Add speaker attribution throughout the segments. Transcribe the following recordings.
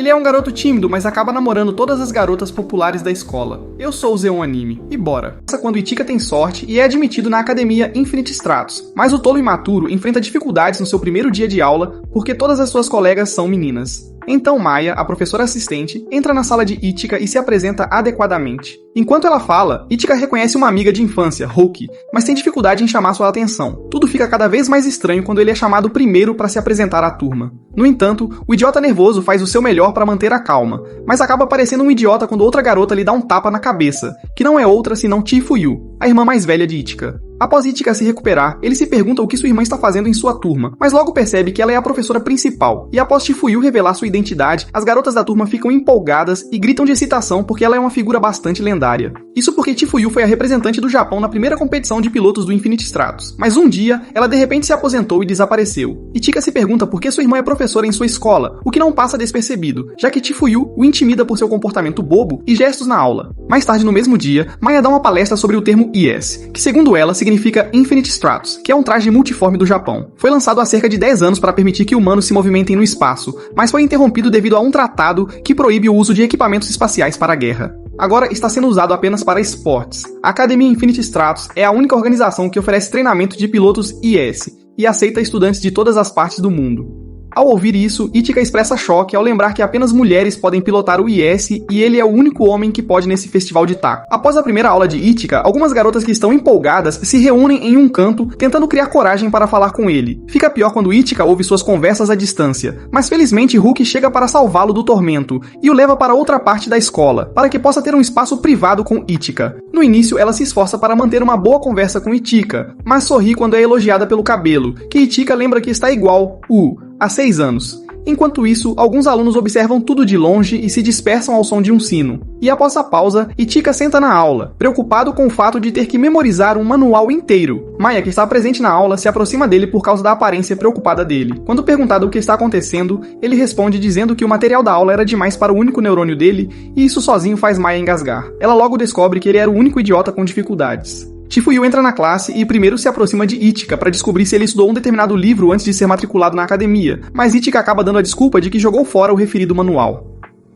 Speaker 1: Ele é um garoto tímido, mas acaba namorando todas as garotas populares da escola. Eu sou o Zeon Anime, e bora! Quando Ichika tem sorte e é admitido na academia Infinite Stratos, mas o tolo imaturo enfrenta dificuldades no seu primeiro dia de aula porque todas as suas colegas são meninas. Então Maya, a professora assistente, entra na sala de Ichika e se apresenta adequadamente. Enquanto ela fala, Ichika reconhece uma amiga de infância, Hoki, mas tem dificuldade em chamar sua atenção. Tudo fica cada vez mais estranho quando ele é chamado primeiro para se apresentar à turma. No entanto, o idiota nervoso faz o seu melhor para manter a calma, mas acaba parecendo um idiota quando outra garota lhe dá um tapa na cabeça, que não é outra senão Chifuyu, a irmã mais velha de Ichika. Após Ichika se recuperar, ele se pergunta o que sua irmã está fazendo em sua turma, mas logo percebe que ela é a professora principal, e após Chifuyu revelar sua identidade, as garotas da turma ficam empolgadas e gritam de excitação porque ela é uma figura bastante lendária. Isso porque Chifuyu foi a representante do Japão na primeira competição de pilotos do Infinite Stratos, mas um dia, ela de repente se aposentou e desapareceu. Ichika se pergunta por que sua irmã é professora em sua escola, o que não passa despercebido, já que Chifuyu o intimida por seu comportamento bobo e gestos na aula. Mais tarde no mesmo dia, Maya dá uma palestra sobre o termo IS, que segundo ela significa Infinite Stratos, que é um traje multiforme do Japão. Foi lançado há cerca de 10 anos para permitir que humanos se movimentem no espaço, mas foi interrompido devido a um tratado que proíbe o uso de equipamentos espaciais para a guerra. Agora está sendo usado apenas para esportes. A Academia Infinite Stratos é a única organização que oferece treinamento de pilotos IS e aceita estudantes de todas as partes do mundo. Ao ouvir isso, Ichika expressa choque ao lembrar que apenas mulheres podem pilotar o IS e ele é o único homem que pode nesse festival de taco. Após a primeira aula de Ichika, algumas garotas que estão empolgadas se reúnem em um canto, tentando criar coragem para falar com ele. Fica pior quando Ichika ouve suas conversas à distância, mas felizmente Hulk chega para salvá-lo do tormento e o leva para outra parte da escola, para que possa ter um espaço privado com Ichika. No início, ela se esforça para manter uma boa conversa com Ichika, mas sorri quando é elogiada pelo cabelo, que Ichika lembra que está igual há 6 anos. Enquanto isso, alguns alunos observam tudo de longe e se dispersam ao som de um sino. E após a pausa, Ichika senta na aula, preocupado com o fato de ter que memorizar um manual inteiro. Maya, que está presente na aula, se aproxima dele por causa da aparência preocupada dele. Quando perguntado o que está acontecendo, ele responde dizendo que o material da aula era demais para o único neurônio dele e isso sozinho faz Maya engasgar. Ela logo descobre que ele era o único idiota com dificuldades. Chifuyu entra na classe e primeiro se aproxima de Ichika para descobrir se ele estudou um determinado livro antes de ser matriculado na academia, mas Ichika acaba dando a desculpa de que jogou fora o referido manual.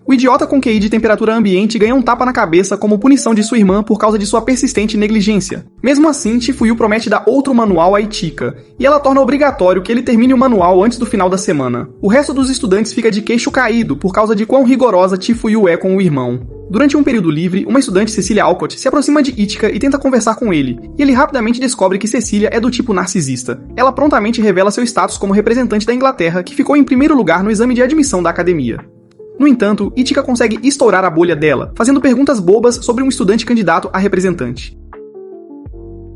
Speaker 1: O idiota com QI de temperatura ambiente ganha um tapa na cabeça como punição de sua irmã por causa de sua persistente negligência. Mesmo assim, Chifuyu promete dar outro manual a Ichika, e ela torna obrigatório que ele termine o manual antes do final da semana. O resto dos estudantes fica de queixo caído por causa de quão rigorosa Chifuyu é com o irmão. Durante um período livre, uma estudante, Cecília Alcott, se aproxima de Ichika e tenta conversar com ele, e ele rapidamente descobre que Cecília é do tipo narcisista. Ela prontamente revela seu status como representante da Inglaterra, que ficou em primeiro lugar no exame de admissão da academia. No entanto, Ichika consegue estourar a bolha dela, fazendo perguntas bobas sobre um estudante candidato a representante.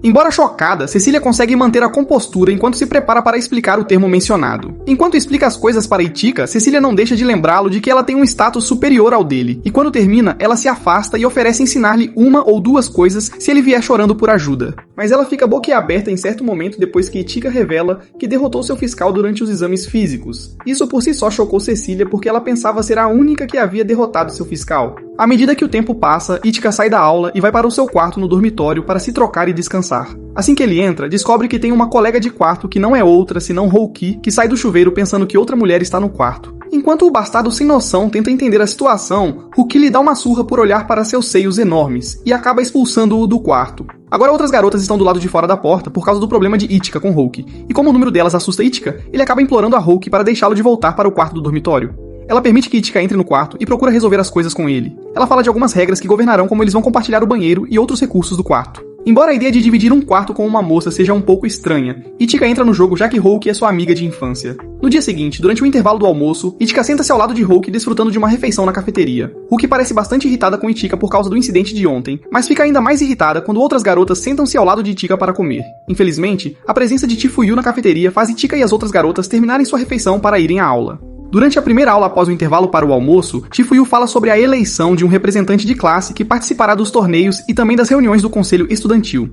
Speaker 1: Embora chocada, Cecília consegue manter a compostura enquanto se prepara para explicar o termo mencionado. Enquanto explica as coisas para Ichika, Cecília não deixa de lembrá-lo de que ela tem um status superior ao dele, e quando termina, ela se afasta e oferece ensinar-lhe uma ou duas coisas se ele vier chorando por ajuda. Mas ela fica boquiaberta em certo momento depois que Ichika revela que derrotou seu fiscal durante os exames físicos. Isso por si só chocou Cecília porque ela pensava ser a única que havia derrotado seu fiscal. À medida que o tempo passa, Ichika sai da aula e vai para o seu quarto no dormitório para se trocar e descansar. Assim que ele entra, descobre que tem uma colega de quarto que não é outra senão Hoki, que sai do chuveiro pensando que outra mulher está no quarto. Enquanto o bastardo sem noção tenta entender a situação, Hoki lhe dá uma surra por olhar para seus seios enormes e acaba expulsando-o do quarto. Agora outras garotas estão do lado de fora da porta por causa do problema de Ichika com Hoki, e como o número delas assusta Ichika, ele acaba implorando a Hoki para deixá-lo de voltar para o quarto do dormitório. Ela permite que Ichika entre no quarto e procura resolver as coisas com ele. Ela fala de algumas regras que governarão como eles vão compartilhar o banheiro e outros recursos do quarto. Embora a ideia de dividir um quarto com uma moça seja um pouco estranha, Ichika entra no jogo já que Hoki é sua amiga de infância. No dia seguinte, durante o intervalo do almoço, Ichika senta-se ao lado de Hoki desfrutando de uma refeição na cafeteria. Hoki parece bastante irritada com Ichika por causa do incidente de ontem, mas fica ainda mais irritada quando outras garotas sentam-se ao lado de Ichika para comer. Infelizmente, a presença de Chifuyu na cafeteria faz Ichika e as outras garotas terminarem sua refeição para irem à aula. Durante a primeira aula após o intervalo para o almoço, Chifuyu fala sobre a eleição de um representante de classe que participará dos torneios e também das reuniões do conselho estudantil.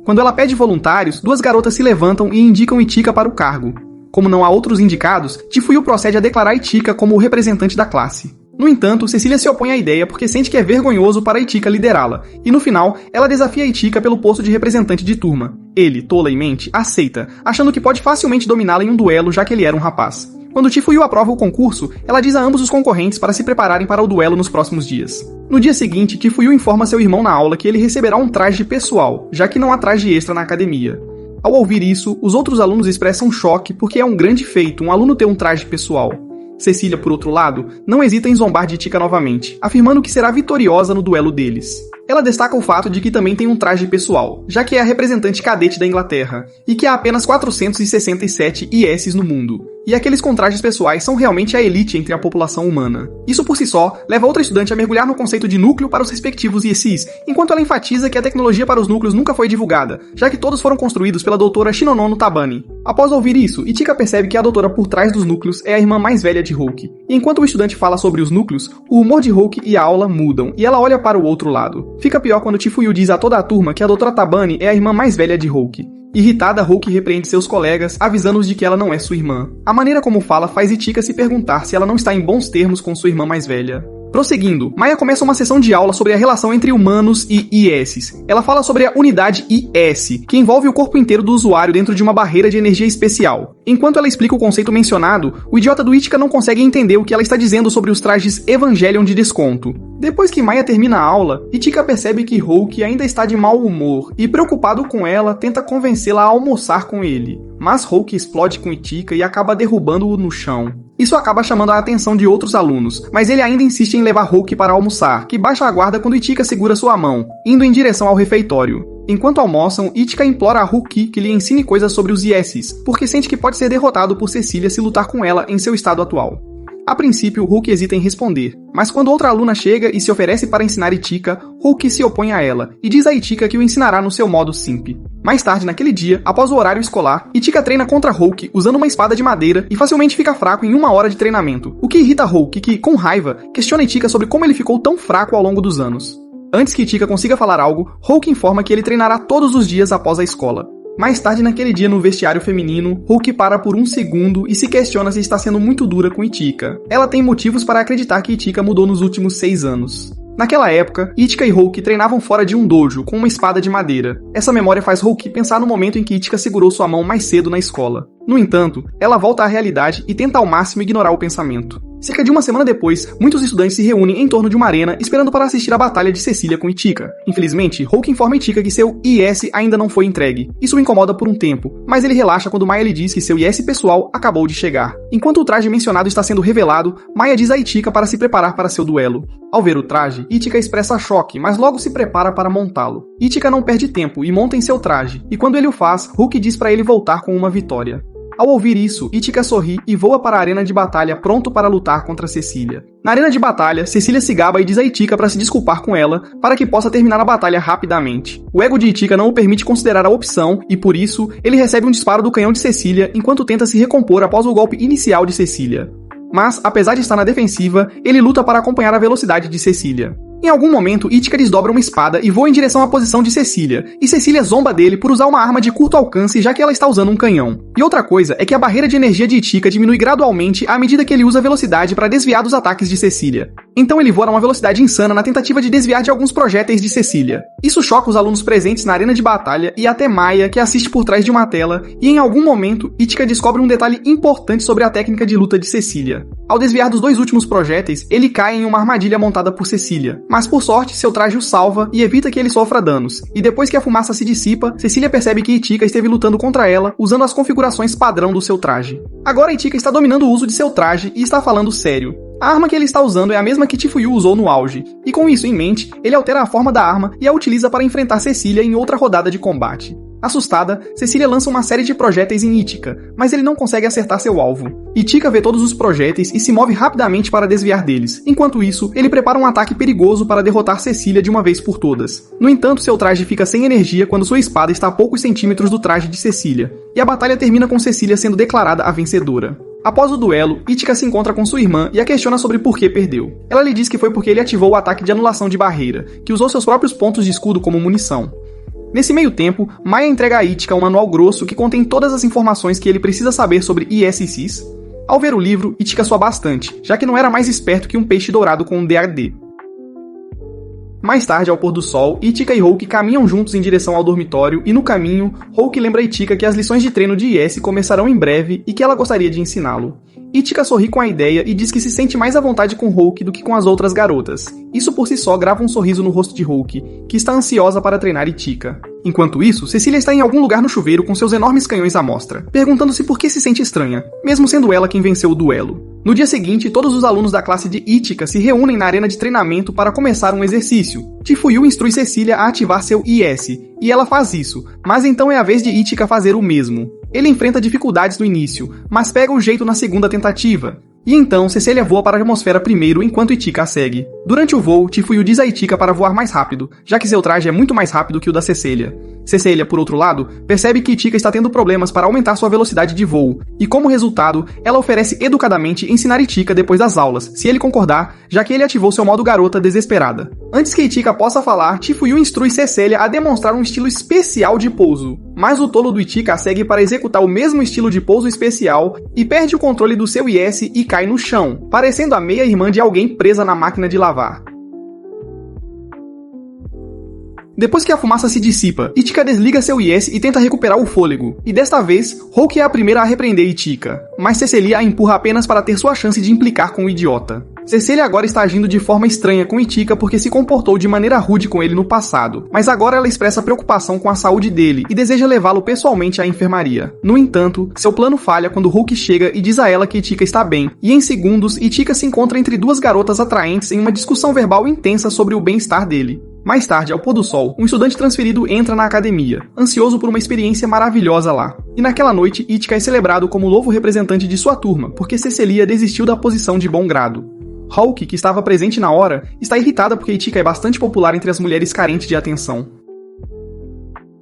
Speaker 1: Quando ela pede voluntários, duas garotas se levantam e indicam Ichika para o cargo. Como não há outros indicados, Chifuyu procede a declarar Ichika como o representante da classe. No entanto, Cecília se opõe à ideia porque sente que é vergonhoso para Itika liderá-la, e no final, ela desafia Itika pelo posto de representante de turma. Ele, tola em mente, aceita, achando que pode facilmente dominá-la em um duelo já que ele era um rapaz. Quando Chifuyu aprova o concurso, ela diz a ambos os concorrentes para se prepararem para o duelo nos próximos dias. No dia seguinte, Chifuyu informa seu irmão na aula que ele receberá um traje pessoal, já que não há traje extra na academia. Ao ouvir isso, os outros alunos expressam choque porque é um grande feito um aluno ter um traje pessoal. Cecília, por outro lado, não hesita em zombar de Itika novamente, afirmando que será vitoriosa no duelo deles. Ela destaca o fato de que também tem um traje pessoal, já que é a representante cadete da Inglaterra, e que há apenas 467 ISs no mundo. E aqueles com trajes pessoais são realmente a elite entre a população humana. Isso por si só leva outra estudante a mergulhar no conceito de núcleo para os respectivos ISs, enquanto ela enfatiza que a tecnologia para os núcleos nunca foi divulgada, já que todos foram construídos pela doutora Shinonono Tabani. Após ouvir isso, Itika percebe que a doutora por trás dos núcleos é a irmã mais velha de Houki. E enquanto o estudante fala sobre os núcleos, o humor de Houki e a aula mudam, e ela olha para o outro lado. Fica pior quando Chifuyu diz a toda a turma que a doutora Tabani é a irmã mais velha de Houki. Irritada, Houki repreende seus colegas, avisando-os de que ela não é sua irmã. A maneira como fala faz Itika se perguntar se ela não está em bons termos com sua irmã mais velha. Prosseguindo, Maya começa uma sessão de aula sobre a relação entre humanos e ISs. Ela fala sobre a unidade IS, que envolve o corpo inteiro do usuário dentro de uma barreira de energia especial. Enquanto ela explica o conceito mencionado, o idiota do Itika não consegue entender o que ela está dizendo sobre os trajes Evangelion de desconto. Depois que Maya termina a aula, Itika percebe que Houki ainda está de mau humor e, preocupado com ela, tenta convencê-la a almoçar com ele. Mas Houki explode com Itika e acaba derrubando-o no chão. Isso acaba chamando a atenção de outros alunos, mas ele ainda insiste em levar Houki para almoçar, que baixa a guarda quando Itika segura sua mão, indo em direção ao refeitório. Enquanto almoçam, Itika implora a Houki que lhe ensine coisas sobre os ISs, porque sente que pode ser derrotado por Cecília se lutar com ela em seu estado atual. A princípio, Houki hesita em responder, mas quando outra aluna chega e se oferece para ensinar Itika, Houki se opõe a ela e diz a Itika que o ensinará no seu modo simp. Mais tarde naquele dia, após o horário escolar, Itika treina contra Houki usando uma espada de madeira e facilmente fica fraco em 1 hora de treinamento, o que irrita Houki que, com raiva, questiona Itika sobre como ele ficou tão fraco ao longo dos anos. Antes que Itika consiga falar algo, Houki informa que ele treinará todos os dias após a escola. Mais tarde naquele dia no vestiário feminino, Houki para por 1 segundo e se questiona se está sendo muito dura com Itika. Ela tem motivos para acreditar que Itika mudou nos últimos 6 anos. Naquela época, Itika e Houki treinavam fora de um dojo com uma espada de madeira. Essa memória faz Houki pensar no momento em que Itika segurou sua mão mais cedo na escola. No entanto, ela volta à realidade e tenta ao máximo ignorar o pensamento. Cerca de 1 semana depois, muitos estudantes se reúnem em torno de uma arena esperando para assistir a batalha de Cecília com Itika. Infelizmente, Houki informa Itika que seu IS ainda não foi entregue. Isso o incomoda por um tempo, mas ele relaxa quando Maya lhe diz que seu IS pessoal acabou de chegar. Enquanto o traje mencionado está sendo revelado, Maya diz a Itika para se preparar para seu duelo. Ao ver o traje, Itika expressa choque, mas logo se prepara para montá-lo. Itika não perde tempo e monta em seu traje, e quando ele o faz, Houki diz para ele voltar com uma vitória. Ao ouvir isso, Itika sorri e voa para a arena de batalha pronto para lutar contra Cecília. Na arena de batalha, Cecília se gaba e diz a Itika para se desculpar com ela, para que possa terminar a batalha rapidamente. O ego de Itika não o permite considerar a opção e, por isso, ele recebe um disparo do canhão de Cecília enquanto tenta se recompor após o golpe inicial de Cecília. Mas, apesar de estar na defensiva, ele luta para acompanhar a velocidade de Cecília. Em algum momento, Itika desdobra uma espada e voa em direção à posição de Cecília, e Cecília zomba dele por usar uma arma de curto alcance já que ela está usando um canhão. E outra coisa é que a barreira de energia de Itika diminui gradualmente à medida que ele usa a velocidade para desviar dos ataques de Cecília. Então ele voa a uma velocidade insana na tentativa de desviar de alguns projéteis de Cecília. Isso choca os alunos presentes na arena de batalha e até Maya, que assiste por trás de uma tela, e em algum momento, Itika descobre um detalhe importante sobre a técnica de luta de Cecília. Ao desviar dos 2 últimos projéteis, ele cai em uma armadilha montada por Cecília. Mas por sorte, seu traje o salva e evita que ele sofra danos. E depois que a fumaça se dissipa, Cecília percebe que Itika esteve lutando contra ela, usando as configurações padrão do seu traje. Agora Itika está dominando o uso de seu traje e está falando sério. A arma que ele está usando é a mesma que Chifuyu usou no auge, e com isso em mente, ele altera a forma da arma e a utiliza para enfrentar Cecília em outra rodada de combate. Assustada, Cecília lança uma série de projéteis em Itika, mas ele não consegue acertar seu alvo. Itika vê todos os projéteis e se move rapidamente para desviar deles. Enquanto isso, ele prepara um ataque perigoso para derrotar Cecília de uma vez por todas. No entanto, seu traje fica sem energia quando sua espada está a poucos centímetros do traje de Cecília, e a batalha termina com Cecília sendo declarada a vencedora. Após o duelo, Itika se encontra com sua irmã e a questiona sobre por que perdeu. Ela lhe diz que foi porque ele ativou o ataque de anulação de barreira, que usou seus próprios pontos de escudo como munição. Nesse meio tempo, Maya entrega a Itika um manual grosso que contém todas as informações que ele precisa saber sobre ISCs, Ao ver o livro, Ichika soa bastante, já que não era mais esperto que um peixe dourado com um DAD. Mais tarde, ao pôr do sol, Ichika e Houki caminham juntos em direção ao dormitório e no caminho, Houki lembra a Ichika que as lições de treino de IS começarão em breve e que ela gostaria de ensiná-lo. Ichika sorri com a ideia e diz que se sente mais à vontade com Houki do que com as outras garotas. Isso por si só grava um sorriso no rosto de Houki, que está ansiosa para treinar Ichika. Enquanto isso, Cecília está em algum lugar no chuveiro com seus enormes canhões à mostra, perguntando-se por que se sente estranha, mesmo sendo ela quem venceu o duelo. No dia seguinte, todos os alunos da classe de Ichika se reúnem na arena de treinamento para começar um exercício. Chifuyu instrui Cecília a ativar seu IS, e ela faz isso, mas então é a vez de Ichika fazer o mesmo. Ele enfrenta dificuldades no início, mas pega o jeito na segunda tentativa. E então, Cecília voa para a atmosfera primeiro enquanto Ichika a segue. Durante o voo, Chifuyu diz a Ichika para voar mais rápido, já que seu traje é muito mais rápido que o da Cecília. Cecília, por outro lado, percebe que Ichika está tendo problemas para aumentar sua velocidade de voo, e como resultado, ela oferece educadamente ensinar Ichika depois das aulas, se ele concordar, já que ele ativou seu modo garota desesperada. Antes que Ichika possa falar, Chifuyu instrui Cecília a demonstrar um estilo especial de pouso. Mas o tolo do Ichika a segue para executar o mesmo estilo de pouso especial e perde o controle do seu IS e cai no chão, parecendo a meia-irmã de alguém presa na máquina de lavar. Depois que a fumaça se dissipa, Ichika desliga seu IS e tenta recuperar o fôlego, e desta vez, Houki é a primeira a repreender Ichika, mas Cecília a empurra apenas para ter sua chance de implicar com o idiota. Cecília agora está agindo de forma estranha com Ichika porque se comportou de maneira rude com ele no passado, mas agora ela expressa preocupação com a saúde dele e deseja levá-lo pessoalmente à enfermaria. No entanto, seu plano falha quando Houki chega e diz a ela que Ichika está bem, e em segundos, Ichika se encontra entre duas garotas atraentes em uma discussão verbal intensa sobre o bem-estar dele. Mais tarde, ao pôr do sol, um estudante transferido entra na academia, ansioso por uma experiência maravilhosa lá. E naquela noite, Ichika é celebrado como o novo representante de sua turma, porque Cecília desistiu da posição de bom grado. Houki, que estava presente na hora, está irritada porque Ichika é bastante popular entre as mulheres carentes de atenção.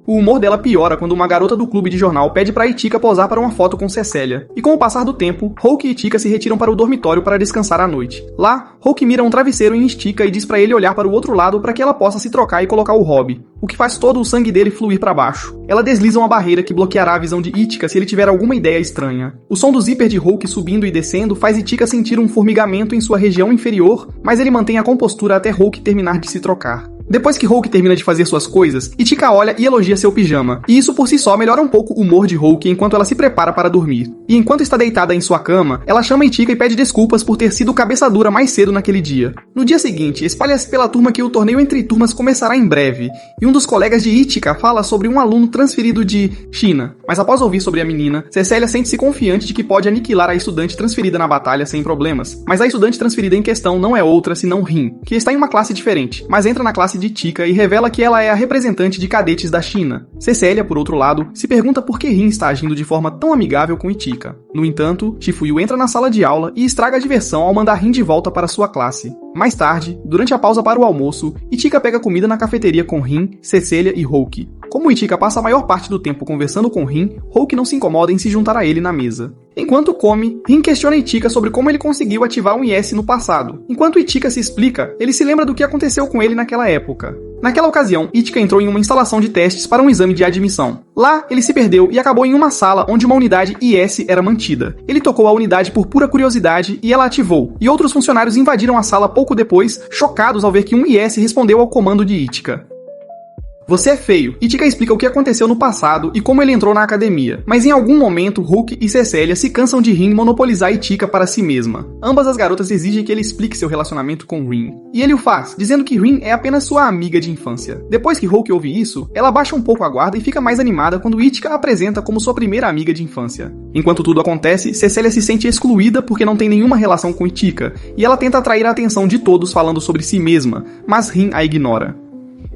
Speaker 1: O humor dela piora quando uma garota do clube de jornal pede para Ichika posar para uma foto com Cecília. E com o passar do tempo, Houki e Ichika se retiram para o dormitório para descansar à noite. Lá, Houki mira um travesseiro em Ichika e diz para ele olhar para o outro lado para que ela possa se trocar e colocar o hobby, o que faz todo o sangue dele fluir para baixo. Ela desliza uma barreira que bloqueará a visão de Ichika se ele tiver alguma ideia estranha. O som do zíper de Houki subindo e descendo faz Ichika sentir um formigamento em sua região inferior, mas ele mantém a compostura até Houki terminar de se trocar. Depois que Houki termina de fazer suas coisas, Ichika olha e elogia seu pijama, e isso por si só melhora um pouco o humor de Houki enquanto ela se prepara para dormir. E enquanto está deitada em sua cama, ela chama Ichika e pede desculpas por ter sido cabeça dura mais cedo naquele dia. No dia seguinte, espalha-se pela turma que o torneio entre turmas começará em breve, e um dos colegas de Ichika fala sobre um aluno transferido de China. Mas após ouvir sobre a menina, Cecília sente-se confiante de que pode aniquilar a estudante transferida na batalha sem problemas. Mas a estudante transferida em questão não é outra senão Rin, que está em uma classe diferente, mas entra na classe de Ichika e revela que ela é a representante de cadetes da China. Cecília, por outro lado, se pergunta por que Rin está agindo de forma tão amigável com Ichika. No entanto, Chifuyu entra na sala de aula e estraga a diversão ao mandar Rin de volta para sua classe. Mais tarde, durante a pausa para o almoço, Ichika pega comida na cafeteria com Rin, Cecília e Houki. Como Ichika passa a maior parte do tempo conversando com Rin, Houki não se incomoda em se juntar a ele na mesa. Enquanto come, Rin questiona Ichika sobre como ele conseguiu ativar um IS no passado. Enquanto Ichika se explica, ele se lembra do que aconteceu com ele naquela época. Naquela ocasião, Ichika entrou em uma instalação de testes para um exame de admissão. Lá, ele se perdeu e acabou em uma sala onde uma unidade IS era mantida. Ele tocou a unidade por pura curiosidade e ela ativou, e outros funcionários invadiram a sala pouco depois, chocados ao ver que um IS respondeu ao comando de Ichika. Você é feio. Ichika explica o que aconteceu no passado e como ele entrou na academia. Mas em algum momento, Houki e Cecília se cansam de Rin monopolizar Ichika para si mesma. Ambas as garotas exigem que ele explique seu relacionamento com Rin. E ele o faz, dizendo que Rin é apenas sua amiga de infância. Depois que Houki ouve isso, ela baixa um pouco a guarda e fica mais animada quando Ichika a apresenta como sua primeira amiga de infância. Enquanto tudo acontece, Cecília se sente excluída porque não tem nenhuma relação com Ichika, e ela tenta atrair a atenção de todos falando sobre si mesma, mas Rin a ignora.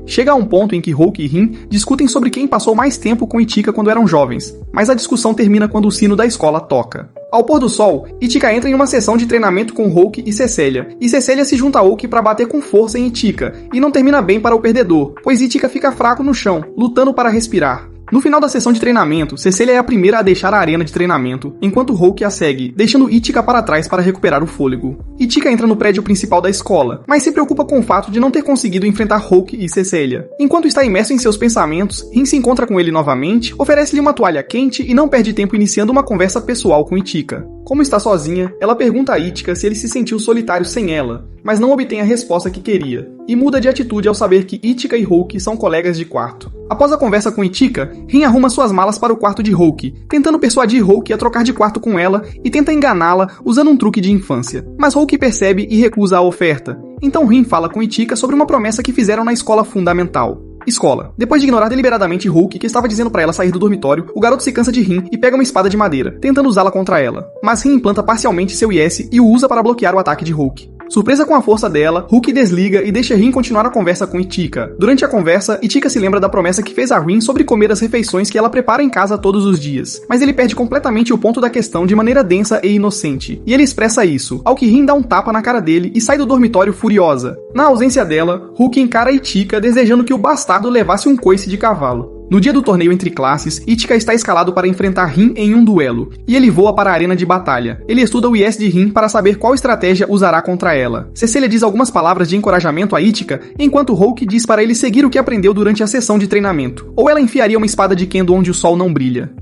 Speaker 1: Chega a um ponto em que Houki e Rin discutem sobre quem passou mais tempo com Ichika quando eram jovens, mas a discussão termina quando o sino da escola toca. Ao pôr do sol, Ichika entra em uma sessão de treinamento com Houki e Cecília se junta a Houki para bater com força em Ichika, e não termina bem para o perdedor, pois Ichika fica fraco no chão, lutando para respirar. No final da sessão de treinamento, Cecília é a primeira a deixar a arena de treinamento, enquanto Houki a segue, deixando Ichika para trás para recuperar o fôlego. Ichika entra no prédio principal da escola, mas se preocupa com o fato de não ter conseguido enfrentar Houki e Cecília. Enquanto está imerso em seus pensamentos, Rin se encontra com ele novamente, oferece-lhe uma toalha quente e não perde tempo iniciando uma conversa pessoal com Ichika. Como está sozinha, ela pergunta a Ichika se ele se sentiu solitário sem ela, mas não obtém a resposta que queria, e muda de atitude ao saber que Ichika e Houki são colegas de quarto. Após a conversa com Ichika, Rin arruma suas malas para o quarto de Houki, tentando persuadir Houki a trocar de quarto com ela e tenta enganá-la usando um truque de infância. Mas Houki percebe e recusa a oferta. Então Rin fala com Ichika sobre uma promessa que fizeram na escola fundamental. Escola. Depois de ignorar deliberadamente Houki, que estava dizendo para ela sair do dormitório, o garoto se cansa de Rin e pega uma espada de madeira, tentando usá-la contra ela. Mas Rin implanta parcialmente seu IS e o usa para bloquear o ataque de Houki. Surpresa com a força dela, Houki desliga e deixa Rin continuar a conversa com Ichika. Durante a conversa, Ichika se lembra da promessa que fez a Rin sobre comer as refeições que ela prepara em casa todos os dias. Mas ele perde completamente o ponto da questão de maneira densa e inocente. E ele expressa isso, ao que Rin dá um tapa na cara dele e sai do dormitório furiosa. Na ausência dela, Houki encara Ichika desejando que o bastardo levasse um coice de cavalo. No dia do torneio entre classes, Ichika está escalado para enfrentar Rin em um duelo, e ele voa para a arena de batalha. Ele estuda o IS de Rin para saber qual estratégia usará contra ela. Cecília diz algumas palavras de encorajamento a Ichika, enquanto Houki diz para ele seguir o que aprendeu durante a sessão de treinamento, ou ela enfiaria uma espada de Kendo onde o sol não brilha.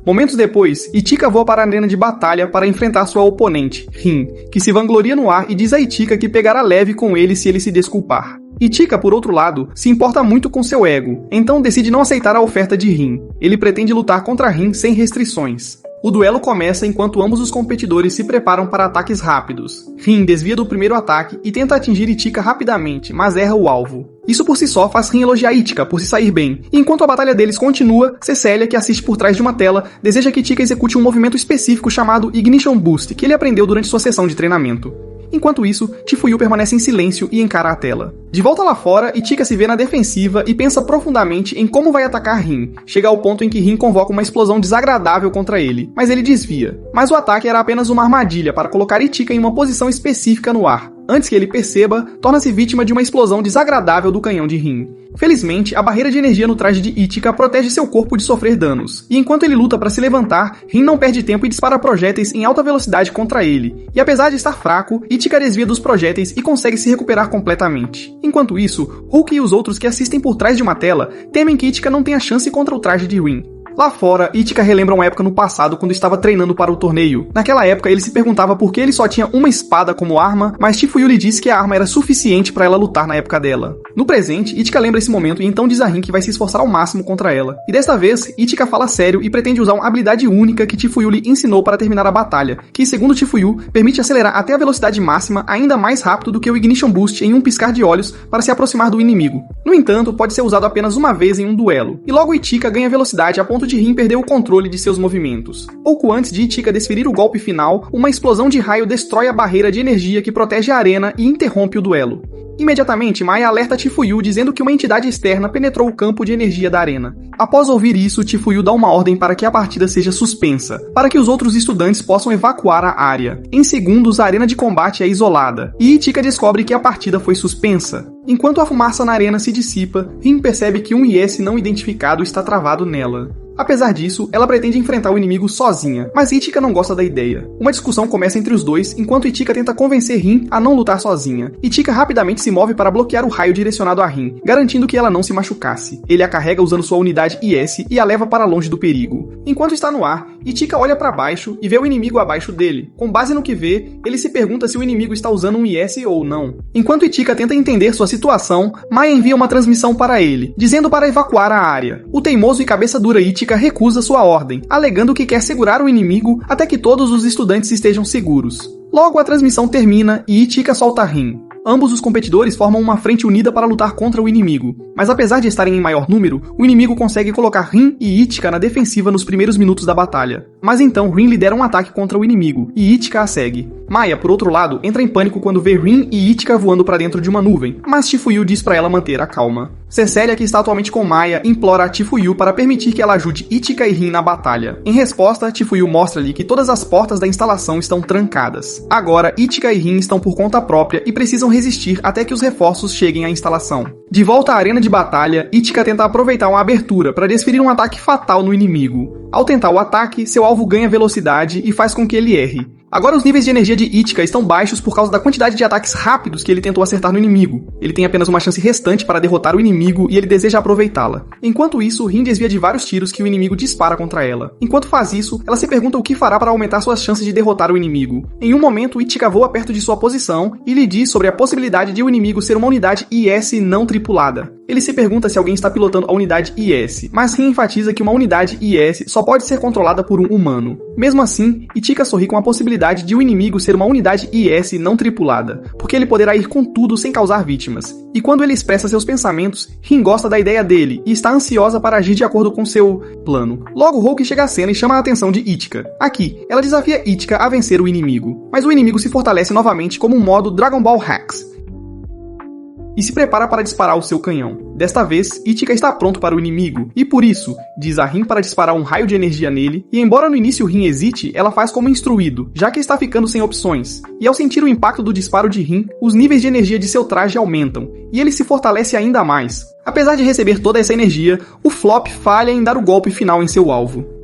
Speaker 1: Momentos depois, Ichika voa para a arena de batalha para enfrentar sua oponente, Rin, que se vangloria no ar e diz a Ichika que pegará leve com ele se ele se desculpar. Ichika, por outro lado, se importa muito com seu ego, então decide não aceitar a oferta de Rin. Ele pretende lutar contra Rin sem restrições. O duelo começa enquanto ambos os competidores se preparam para ataques rápidos. Rin desvia do primeiro ataque e tenta atingir Ichika rapidamente, mas erra o alvo. Isso por si só faz Rin elogiar Ichika por se sair bem, e enquanto a batalha deles continua, Cecília, que assiste por trás de uma tela, deseja que Ichika execute um movimento específico chamado Ignition Boost, que ele aprendeu durante sua sessão de treinamento. Enquanto isso, Chifuyu permanece em silêncio e encara a tela. De volta lá fora, Ichika se vê na defensiva e pensa profundamente em como vai atacar Rin. Chega ao ponto em que Rin convoca uma explosão desagradável contra ele, mas ele desvia. Mas o ataque era apenas uma armadilha para colocar Ichika em uma posição específica no ar. Antes que ele perceba, torna-se vítima de uma explosão desagradável do canhão de Rin. Felizmente, a barreira de energia no traje de Ichika protege seu corpo de sofrer danos, e enquanto ele luta para se levantar, Rin não perde tempo e dispara projéteis em alta velocidade contra ele, e apesar de estar fraco, Ichika desvia dos projéteis e consegue se recuperar completamente. Enquanto isso, Houki e os outros que assistem por trás de uma tela temem que Ichika não tenha chance contra o traje de Rin. Lá fora, Ichika relembra uma época no passado quando estava treinando para o torneio. Naquela época, ele se perguntava por que ele só tinha uma espada como arma, mas Chifuyu lhe disse que a arma era suficiente para ela lutar na época dela. No presente, Ichika lembra esse momento e então diz a Rin que vai se esforçar ao máximo contra ela. E desta vez, Ichika fala sério e pretende usar uma habilidade única que Chifuyu lhe ensinou para terminar a batalha, que, segundo Chifuyu, permite acelerar até a velocidade máxima ainda mais rápido do que o Ignition Boost em um piscar de olhos para se aproximar do inimigo. No entanto, pode ser usado apenas uma vez em um duelo, e logo Ichika ganha velocidade a ponto de Rin perder o controle de seus movimentos. Pouco antes de Ichika desferir o golpe final, uma explosão de raio destrói a barreira de energia que protege a arena e interrompe o duelo. Imediatamente, Maya alerta Chifuyu dizendo que uma entidade externa penetrou o campo de energia da arena. Após ouvir isso, Chifuyu dá uma ordem para que a partida seja suspensa, para que os outros estudantes possam evacuar a área. Em segundos, a arena de combate é isolada, e Ichika descobre que a partida foi suspensa. Enquanto a fumaça na arena se dissipa, Rin percebe que um IS não identificado está travado nela. Apesar disso, ela pretende enfrentar o inimigo sozinha, mas Ichika não gosta da ideia. Uma discussão começa entre os dois, enquanto Ichika tenta convencer Rin a não lutar sozinha. Ichika rapidamente se move para bloquear o raio direcionado a Rin, garantindo que ela não se machucasse. Ele a carrega usando sua unidade IS e a leva para longe do perigo. Enquanto está no ar, Ichika olha para baixo e vê o inimigo abaixo dele. Com base no que vê, ele se pergunta se o inimigo está usando um IS ou não. Enquanto Ichika tenta entender sua situação, Maya envia uma transmissão para ele, dizendo para evacuar a área. O teimoso e cabeça dura Ichika recusa sua ordem, alegando que quer segurar o inimigo até que todos os estudantes estejam seguros. Logo a transmissão termina e Ichika solta Rin. Ambos os competidores formam uma frente unida para lutar contra o inimigo, mas apesar de estarem em maior número, o inimigo consegue colocar Rin e Ichika na defensiva nos primeiros minutos da batalha. Mas então Rin lidera um ataque contra o inimigo, e Ichika a segue. Maya, por outro lado, entra em pânico quando vê Rin e Ichika voando para dentro de uma nuvem, mas Chifuyu diz para ela manter a calma. Cecília, que está atualmente com Maya, implora a Chifuyu para permitir que ela ajude Ichika e Rin na batalha. Em resposta, Chifuyu mostra-lhe que todas as portas da instalação estão trancadas. Agora, Ichika e Rin estão por conta própria e precisam resistir até que os reforços cheguem à instalação. De volta à arena de batalha, Ichika tenta aproveitar uma abertura para desferir um ataque fatal no inimigo. Ao tentar o ataque, seu alvo ganha velocidade e faz com que ele erre. Agora os níveis de energia de Ichika estão baixos por causa da quantidade de ataques rápidos que ele tentou acertar no inimigo. Ele tem apenas uma chance restante para derrotar o inimigo e ele deseja aproveitá-la. Enquanto isso, Rin desvia de vários tiros que o inimigo dispara contra ela. Enquanto faz isso, ela se pergunta o que fará para aumentar suas chances de derrotar o inimigo. Em um momento, Ichika voa perto de sua posição e lhe diz sobre a possibilidade de o inimigo ser uma unidade IS não tripulada. Ele se pergunta se alguém está pilotando a unidade IS, mas Rin enfatiza que uma unidade IS só pode ser controlada por um humano. Mesmo assim, Ichika sorri com a possibilidade de o inimigo ser uma unidade IS não tripulada, porque ele poderá ir com tudo sem causar vítimas. E quando ele expressa seus pensamentos, Rin gosta da ideia dele e está ansiosa para agir de acordo com seu plano. Logo, Hulk chega à cena e chama a atenção de Ichika. Aqui, ela desafia Ichika a vencer o inimigo, mas o inimigo se fortalece novamente como um modo Dragon Ball Hacks e se prepara para disparar o seu canhão. Desta vez, Ichika está pronto para o inimigo, e por isso, diz a Rin para disparar um raio de energia nele, e embora no início Rin hesite, ela faz como instruído, já que está ficando sem opções. E ao sentir o impacto do disparo de Rin, os níveis de energia de seu traje aumentam, e ele se fortalece ainda mais. Apesar de receber toda essa energia, o Flop falha em dar o golpe final em seu alvo.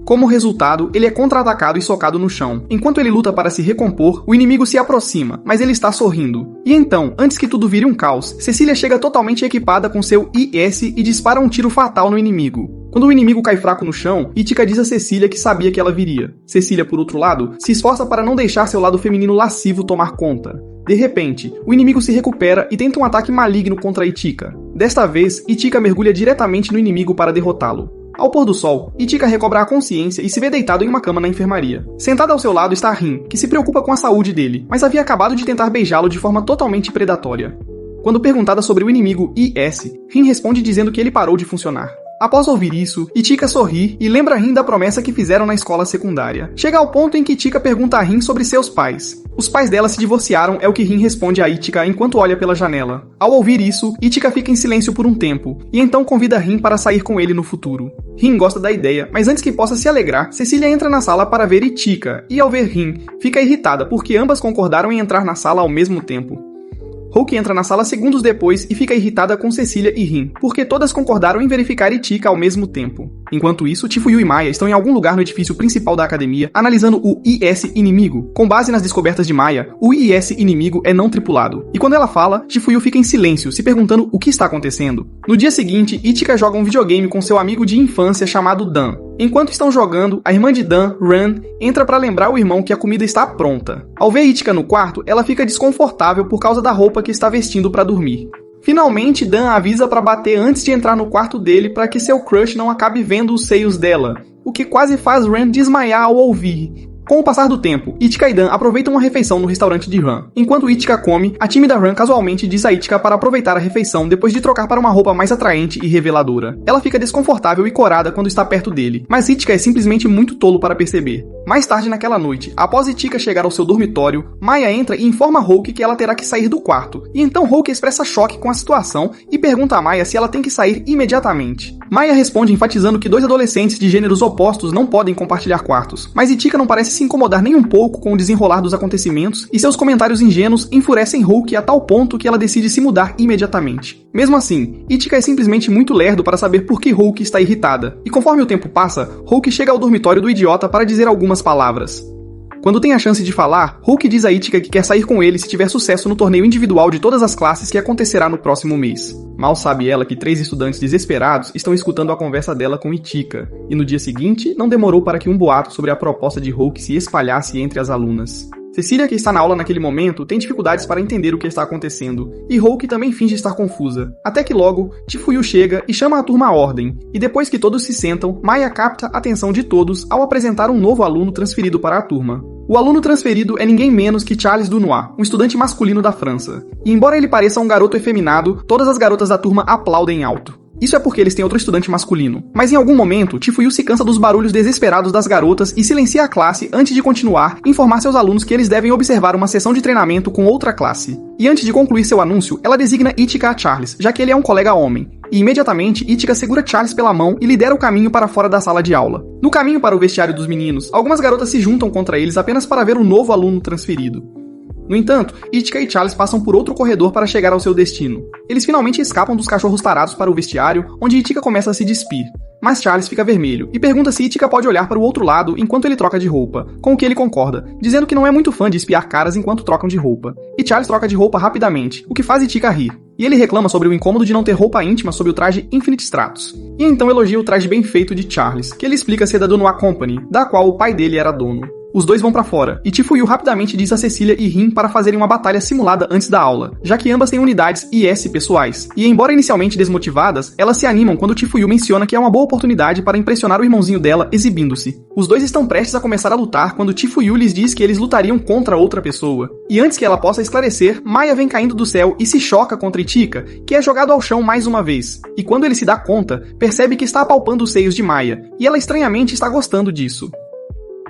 Speaker 1: Como resultado, ele é contra-atacado e socado no chão. Enquanto ele luta para se recompor, o inimigo se aproxima, mas ele está sorrindo. E então, antes que tudo vire um caos, Cecília chega totalmente equipada com seu IS e dispara um tiro fatal no inimigo. Quando o inimigo cai fraco no chão, Ichika diz a Cecília que sabia que ela viria. Cecília, por outro lado, se esforça para não deixar seu lado feminino lascivo tomar conta. De repente, o inimigo se recupera e tenta um ataque maligno contra Ichika. Desta vez, Ichika mergulha diretamente no inimigo para derrotá-lo. Ao pôr do sol, Ichika recobra a consciência e se vê deitado em uma cama na enfermaria. Sentada ao seu lado está Rin, que se preocupa com a saúde dele, mas havia acabado de tentar beijá-lo de forma totalmente predatória. Quando perguntada sobre o inimigo IS, Rin responde dizendo que ele parou de funcionar. Após ouvir isso, Ichika sorri e lembra Rin da promessa que fizeram na escola secundária. Chega ao ponto em que Ichika pergunta a Rin sobre seus pais. Os pais dela se divorciaram, é o que Rin responde a Ichika enquanto olha pela janela. Ao ouvir isso, Ichika fica em silêncio por um tempo, e então convida Rin para sair com ele no futuro. Rin gosta da ideia, mas antes que possa se alegrar, Cecília entra na sala para ver Ichika, e ao ver Rin, fica irritada porque ambas concordaram em entrar na sala ao mesmo tempo. Hulk entra na sala segundos depois e fica irritada com Cecília e Rin, porque todas concordaram em verificar Ichika ao mesmo tempo. Enquanto isso, Chifuyu e Maya estão em algum lugar no edifício principal da academia, analisando o IS inimigo. Com base nas descobertas de Maya, o IS inimigo é não tripulado. E quando ela fala, Chifuyu fica em silêncio, se perguntando o que está acontecendo. No dia seguinte, Ichika joga um videogame com seu amigo de infância chamado Dan. Enquanto estão jogando, a irmã de Dan, Ran, entra para lembrar o irmão que a comida está pronta. Ao ver Ichika no quarto, ela fica desconfortável por causa da roupa que está vestindo para dormir. Finalmente, Dan avisa para bater antes de entrar no quarto dele para que seu crush não acabe vendo os seios dela, o que quase faz Ran desmaiar ao ouvir. Com o passar do tempo, Ichika e Dan aproveitam uma refeição no restaurante de Ran. Enquanto Ichika come, a tímida Ran casualmente diz a Ichika para aproveitar a refeição depois de trocar para uma roupa mais atraente e reveladora. Ela fica desconfortável e corada quando está perto dele, mas Ichika é simplesmente muito tolo para perceber. Mais tarde naquela noite, após Ichika chegar ao seu dormitório, Maya entra e informa Hulk que ela terá que sair do quarto. E então Hulk expressa choque com a situação e pergunta a Maya se ela tem que sair imediatamente. Maya responde enfatizando que dois adolescentes de gêneros opostos não podem compartilhar quartos, mas Ichika não parece se incomodar nem um pouco com o desenrolar dos acontecimentos e seus comentários ingênuos enfurecem Hulk a tal ponto que ela decide se mudar imediatamente. Mesmo assim, Ichika é simplesmente muito lerdo para saber por que Hulk está irritada, e conforme o tempo passa, Hulk chega ao dormitório do idiota para dizer algumas palavras. Quando tem a chance de falar, Hulk diz a Ichika que quer sair com ele se tiver sucesso no torneio individual de todas as classes que acontecerá no próximo mês. Mal sabe ela que 3 estudantes desesperados estão escutando a conversa dela com Ichika, e no dia seguinte, não demorou para que um boato sobre a proposta de Hulk se espalhasse entre as alunas. Cecília, que está na aula naquele momento, tem dificuldades para entender o que está acontecendo, e Hulk também finge estar confusa. Até que logo, Chifuyu chega e chama a turma à ordem, e depois que todos se sentam, Maya capta a atenção de todos ao apresentar um novo aluno transferido para a turma. O aluno transferido é ninguém menos que Charles Dunois, um estudante masculino da França. E embora ele pareça um garoto efeminado, todas as garotas da turma aplaudem alto. Isso é porque eles têm outro estudante masculino. Mas em algum momento, Chifuyu se cansa dos barulhos desesperados das garotas e silencia a classe antes de continuar e informar seus alunos que eles devem observar uma sessão de treinamento com outra classe. E antes de concluir seu anúncio, ela designa Ichika a Charles, já que ele é um colega homem. E imediatamente, Ichika segura Charles pela mão e lidera o caminho para fora da sala de aula. No caminho para o vestiário dos meninos, algumas garotas se juntam contra eles apenas para ver o novo aluno transferido. No entanto, Ichika e Charles passam por outro corredor para chegar ao seu destino. Eles finalmente escapam dos cachorros tarados para o vestiário, onde Ichika começa a se despir. Mas Charles fica vermelho e pergunta se Ichika pode olhar para o outro lado enquanto ele troca de roupa, com o que ele concorda, dizendo que não é muito fã de espiar caras enquanto trocam de roupa. E Charles troca de roupa rapidamente, o que faz Ichika rir. E ele reclama sobre o incômodo de não ter roupa íntima sob o traje Infinite Stratos. E então elogia o traje bem feito de Charles, que ele explica ser da Dunois Company, da qual o pai dele era dono. Os dois vão pra fora, e Tifuyu rapidamente diz a Cecília e Rin para fazerem uma batalha simulada antes da aula, já que ambas têm unidades IS pessoais. E embora inicialmente desmotivadas, elas se animam quando Tifuyu menciona que é uma boa oportunidade para impressionar o irmãozinho dela exibindo-se. Os dois estão prestes a começar a lutar quando Tifuyu lhes diz que eles lutariam contra outra pessoa. E antes que ela possa esclarecer, Maya vem caindo do céu e se choca contra Ichika, que é jogado ao chão mais uma vez. E quando ele se dá conta, percebe que está apalpando os seios de Maya, e ela estranhamente está gostando disso.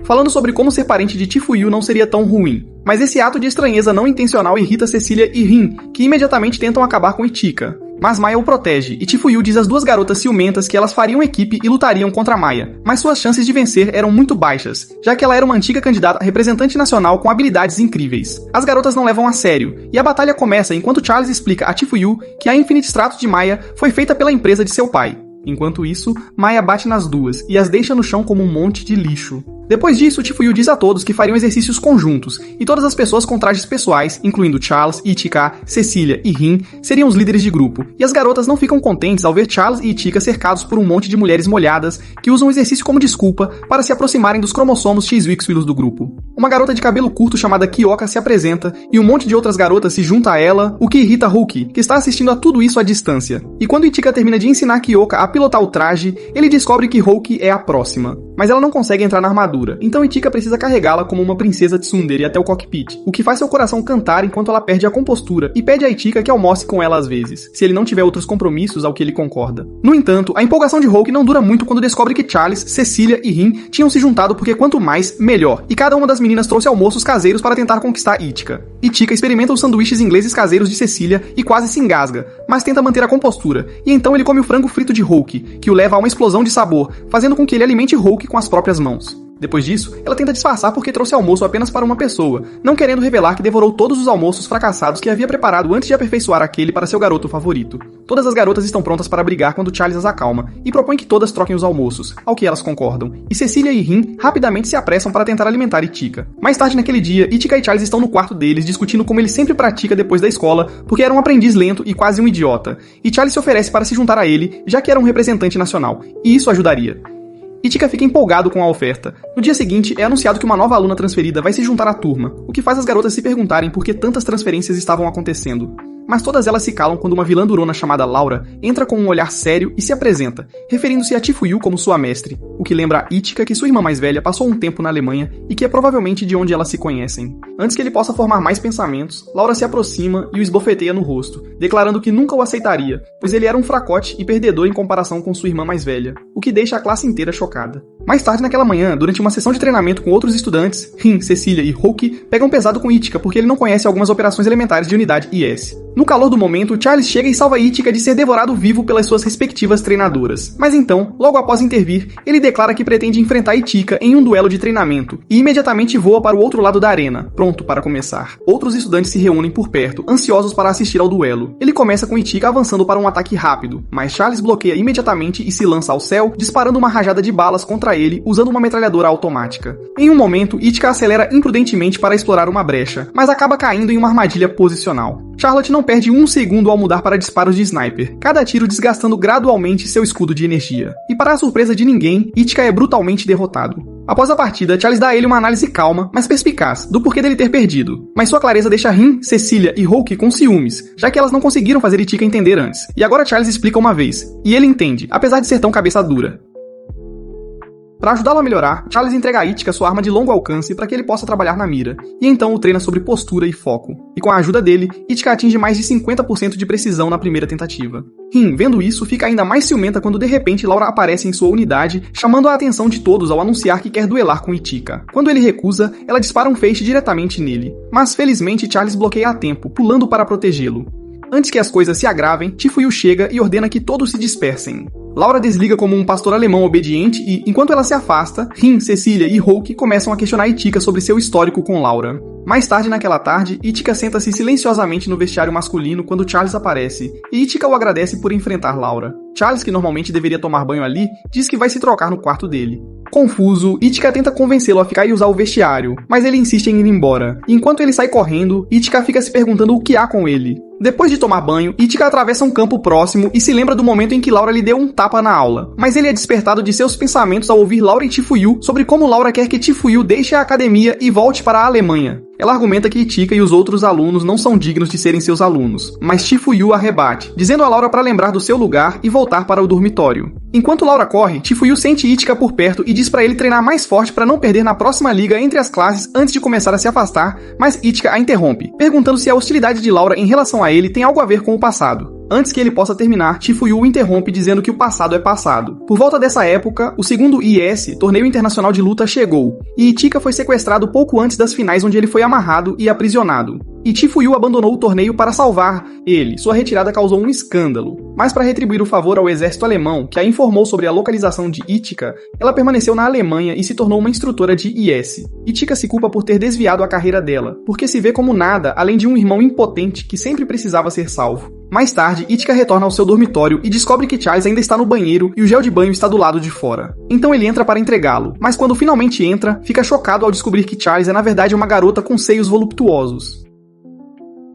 Speaker 1: Falando sobre como ser parente de Tifuyu não seria tão ruim, mas esse ato de estranheza não intencional irrita Cecília e Rin, que imediatamente tentam acabar com Ichika. Mas Maya o protege, e Tifuyu diz às duas garotas ciumentas que elas fariam equipe e lutariam contra Maya, mas suas chances de vencer eram muito baixas, já que ela era uma antiga candidata a representante nacional com habilidades incríveis. As garotas não levam a sério, e a batalha começa enquanto Charles explica a Tifuyu que a Infinite Stratos de Maya foi feita pela empresa de seu pai. Enquanto isso, Maya bate nas duas e as deixa no chão como um monte de lixo. Depois disso, Tifuyu diz a todos que fariam exercícios conjuntos, e todas as pessoas com trajes pessoais, incluindo Charles, Ichika, Cecília e Rin, seriam os líderes de grupo, e as garotas não ficam contentes ao ver Charles e Ichika cercados por um monte de mulheres molhadas que usam o exercício como desculpa para se aproximarem dos cromossomos X-Wixwilos do grupo. Uma garota de cabelo curto chamada Kyoka se apresenta, e um monte de outras garotas se junta a ela, o que irrita Hulk, que está assistindo a tudo isso à distância. E quando Ichika termina de ensinar Kyoka a pilotar o traje, ele descobre que Hulk é a próxima. Mas ela não consegue entrar na armadura, então Ichika precisa carregá-la como uma princesa tsundere até o cockpit, o que faz seu coração cantar enquanto ela perde a compostura e pede a Ichika que almoce com ela às vezes, se ele não tiver outros compromissos ao que ele concorda. No entanto, a empolgação de Hulk não dura muito quando descobre que Charles, Cecília e Rin tinham se juntado porque quanto mais, melhor, e cada uma das meninas trouxe almoços caseiros para tentar conquistar Ichika. Ichika experimenta os sanduíches ingleses caseiros de Cecília e quase se engasga, mas tenta manter a compostura, e então ele come o frango frito de Hulk, que o leva a uma explosão de sabor, fazendo com que ele alimente Hulk com as próprias mãos. Depois disso, ela tenta disfarçar porque trouxe almoço apenas para uma pessoa, não querendo revelar que devorou todos os almoços fracassados que havia preparado antes de aperfeiçoar aquele para seu garoto favorito. Todas as garotas estão prontas para brigar quando Charles as acalma e propõe que todas troquem os almoços, ao que elas concordam, e Cecília e Rin rapidamente se apressam para tentar alimentar Ichika. Mais tarde naquele dia, Ichika e Charles estão no quarto deles discutindo como ele sempre pratica depois da escola, porque era um aprendiz lento e quase um idiota, e Charles se oferece para se juntar a ele, já que era um representante nacional, e isso ajudaria. Ichika fica empolgado com a oferta. No dia seguinte, é anunciado que uma nova aluna transferida vai se juntar à turma, o que faz as garotas se perguntarem por que tantas transferências estavam acontecendo. Mas todas elas se calam quando uma vilã durona chamada Laura entra com um olhar sério e se apresenta, referindo-se a Tifuyu como sua mestre, o que lembra a Ichika que sua irmã mais velha passou um tempo na Alemanha e que é provavelmente de onde elas se conhecem. Antes que ele possa formar mais pensamentos, Laura se aproxima e o esbofeteia no rosto, declarando que nunca o aceitaria, pois ele era um fracote e perdedor em comparação com sua irmã mais velha, o que deixa a classe inteira chocada. Mais tarde naquela manhã, durante uma sessão de treinamento com outros estudantes, Rin, Cecília e Hulk pegam pesado com Ichika porque ele não conhece algumas operações elementares de unidade IS. No calor do momento, Charles chega e salva Ichika de ser devorado vivo pelas suas respectivas treinadoras. Mas então, logo após intervir, ele declara que pretende enfrentar Ichika em um duelo de treinamento e imediatamente voa para o outro lado da arena, pronto para começar. Outros estudantes se reúnem por perto, ansiosos para assistir ao duelo. Ele começa com Ichika avançando para um ataque rápido, mas Charles bloqueia imediatamente e se lança ao céu, disparando uma rajada de balas contra ele usando uma metralhadora automática. Em um momento, Ichika acelera imprudentemente para explorar uma brecha, mas acaba caindo em uma armadilha posicional. Charlotte não perde um segundo ao mudar para disparos de sniper, cada tiro desgastando gradualmente seu escudo de energia. E para a surpresa de ninguém, Ichika é brutalmente derrotado. Após a partida, Charles dá a ele uma análise calma, mas perspicaz, do porquê dele ter perdido. Mas sua clareza deixa Rin, Cecília e Hulk com ciúmes, já que elas não conseguiram fazer Ichika entender antes. E agora Charles explica uma vez, e ele entende, apesar de ser tão cabeça dura. Para ajudá-lo a melhorar, Charles entrega a Ichika sua arma de longo alcance para que ele possa trabalhar na mira, e então o treina sobre postura e foco. E com a ajuda dele, Ichika atinge mais de 50% de precisão na primeira tentativa. Rin, vendo isso, fica ainda mais ciumenta quando de repente Laura aparece em sua unidade, chamando a atenção de todos ao anunciar que quer duelar com Ichika. Quando ele recusa, ela dispara um feixe diretamente nele, mas felizmente Charles bloqueia a tempo, pulando para protegê-lo. Antes que as coisas se agravem, Tifuyu chega e ordena que todos se dispersem. Laura desliga como um pastor alemão obediente e, enquanto ela se afasta, Rin, Cecília e Hulk começam a questionar Itika sobre seu histórico com Laura. Mais tarde naquela tarde, Itika senta-se silenciosamente no vestiário masculino quando Charles aparece, e Itika o agradece por enfrentar Laura. Charles, que normalmente deveria tomar banho ali, diz que vai se trocar no quarto dele. Confuso, Itika tenta convencê-lo a ficar e usar o vestiário, mas ele insiste em ir embora. Enquanto ele sai correndo, Itika fica se perguntando o que há com ele. Depois de tomar banho, Itika atravessa um campo próximo e se lembra do momento em que Laura lhe deu um tapa na aula. Mas ele é despertado de seus pensamentos ao ouvir Laura e Tifuyu sobre como Laura quer que Tifuyu deixe a academia e volte para a Alemanha. Ela argumenta que Itika e os outros alunos não são dignos de serem seus alunos, mas Tifuyu a rebate, dizendo a Laura para lembrar do seu lugar e voltar para o dormitório. Enquanto Laura corre, Tifuyu sente Itika por perto e diz para ele treinar mais forte para não perder na próxima liga entre as classes antes de começar a se afastar, mas Itika a interrompe, perguntando se a hostilidade de Laura em relação a ele tem algo a ver com o passado. Antes que ele possa terminar, Tifuyu o interrompe dizendo que o passado é passado. Por volta dessa época, o segundo IS, Torneio Internacional de Luta, chegou, e Itika foi sequestrado pouco antes das finais onde ele foi amarrado e aprisionado. E Tifuyu abandonou o torneio para salvar ele. Sua retirada causou um escândalo. Mas para retribuir o favor ao exército alemão, que a informou sobre a localização de Itika, ela permaneceu na Alemanha e se tornou uma instrutora de IS. Itika se culpa por ter desviado a carreira dela, porque se vê como nada além de um irmão impotente que sempre precisava ser salvo. Mais tarde, Itika retorna ao seu dormitório e descobre que Charles ainda está no banheiro e o gel de banho está do lado de fora. Então ele entra para entregá-lo, mas quando finalmente entra, fica chocado ao descobrir que Charles é na verdade uma garota com seios voluptuosos.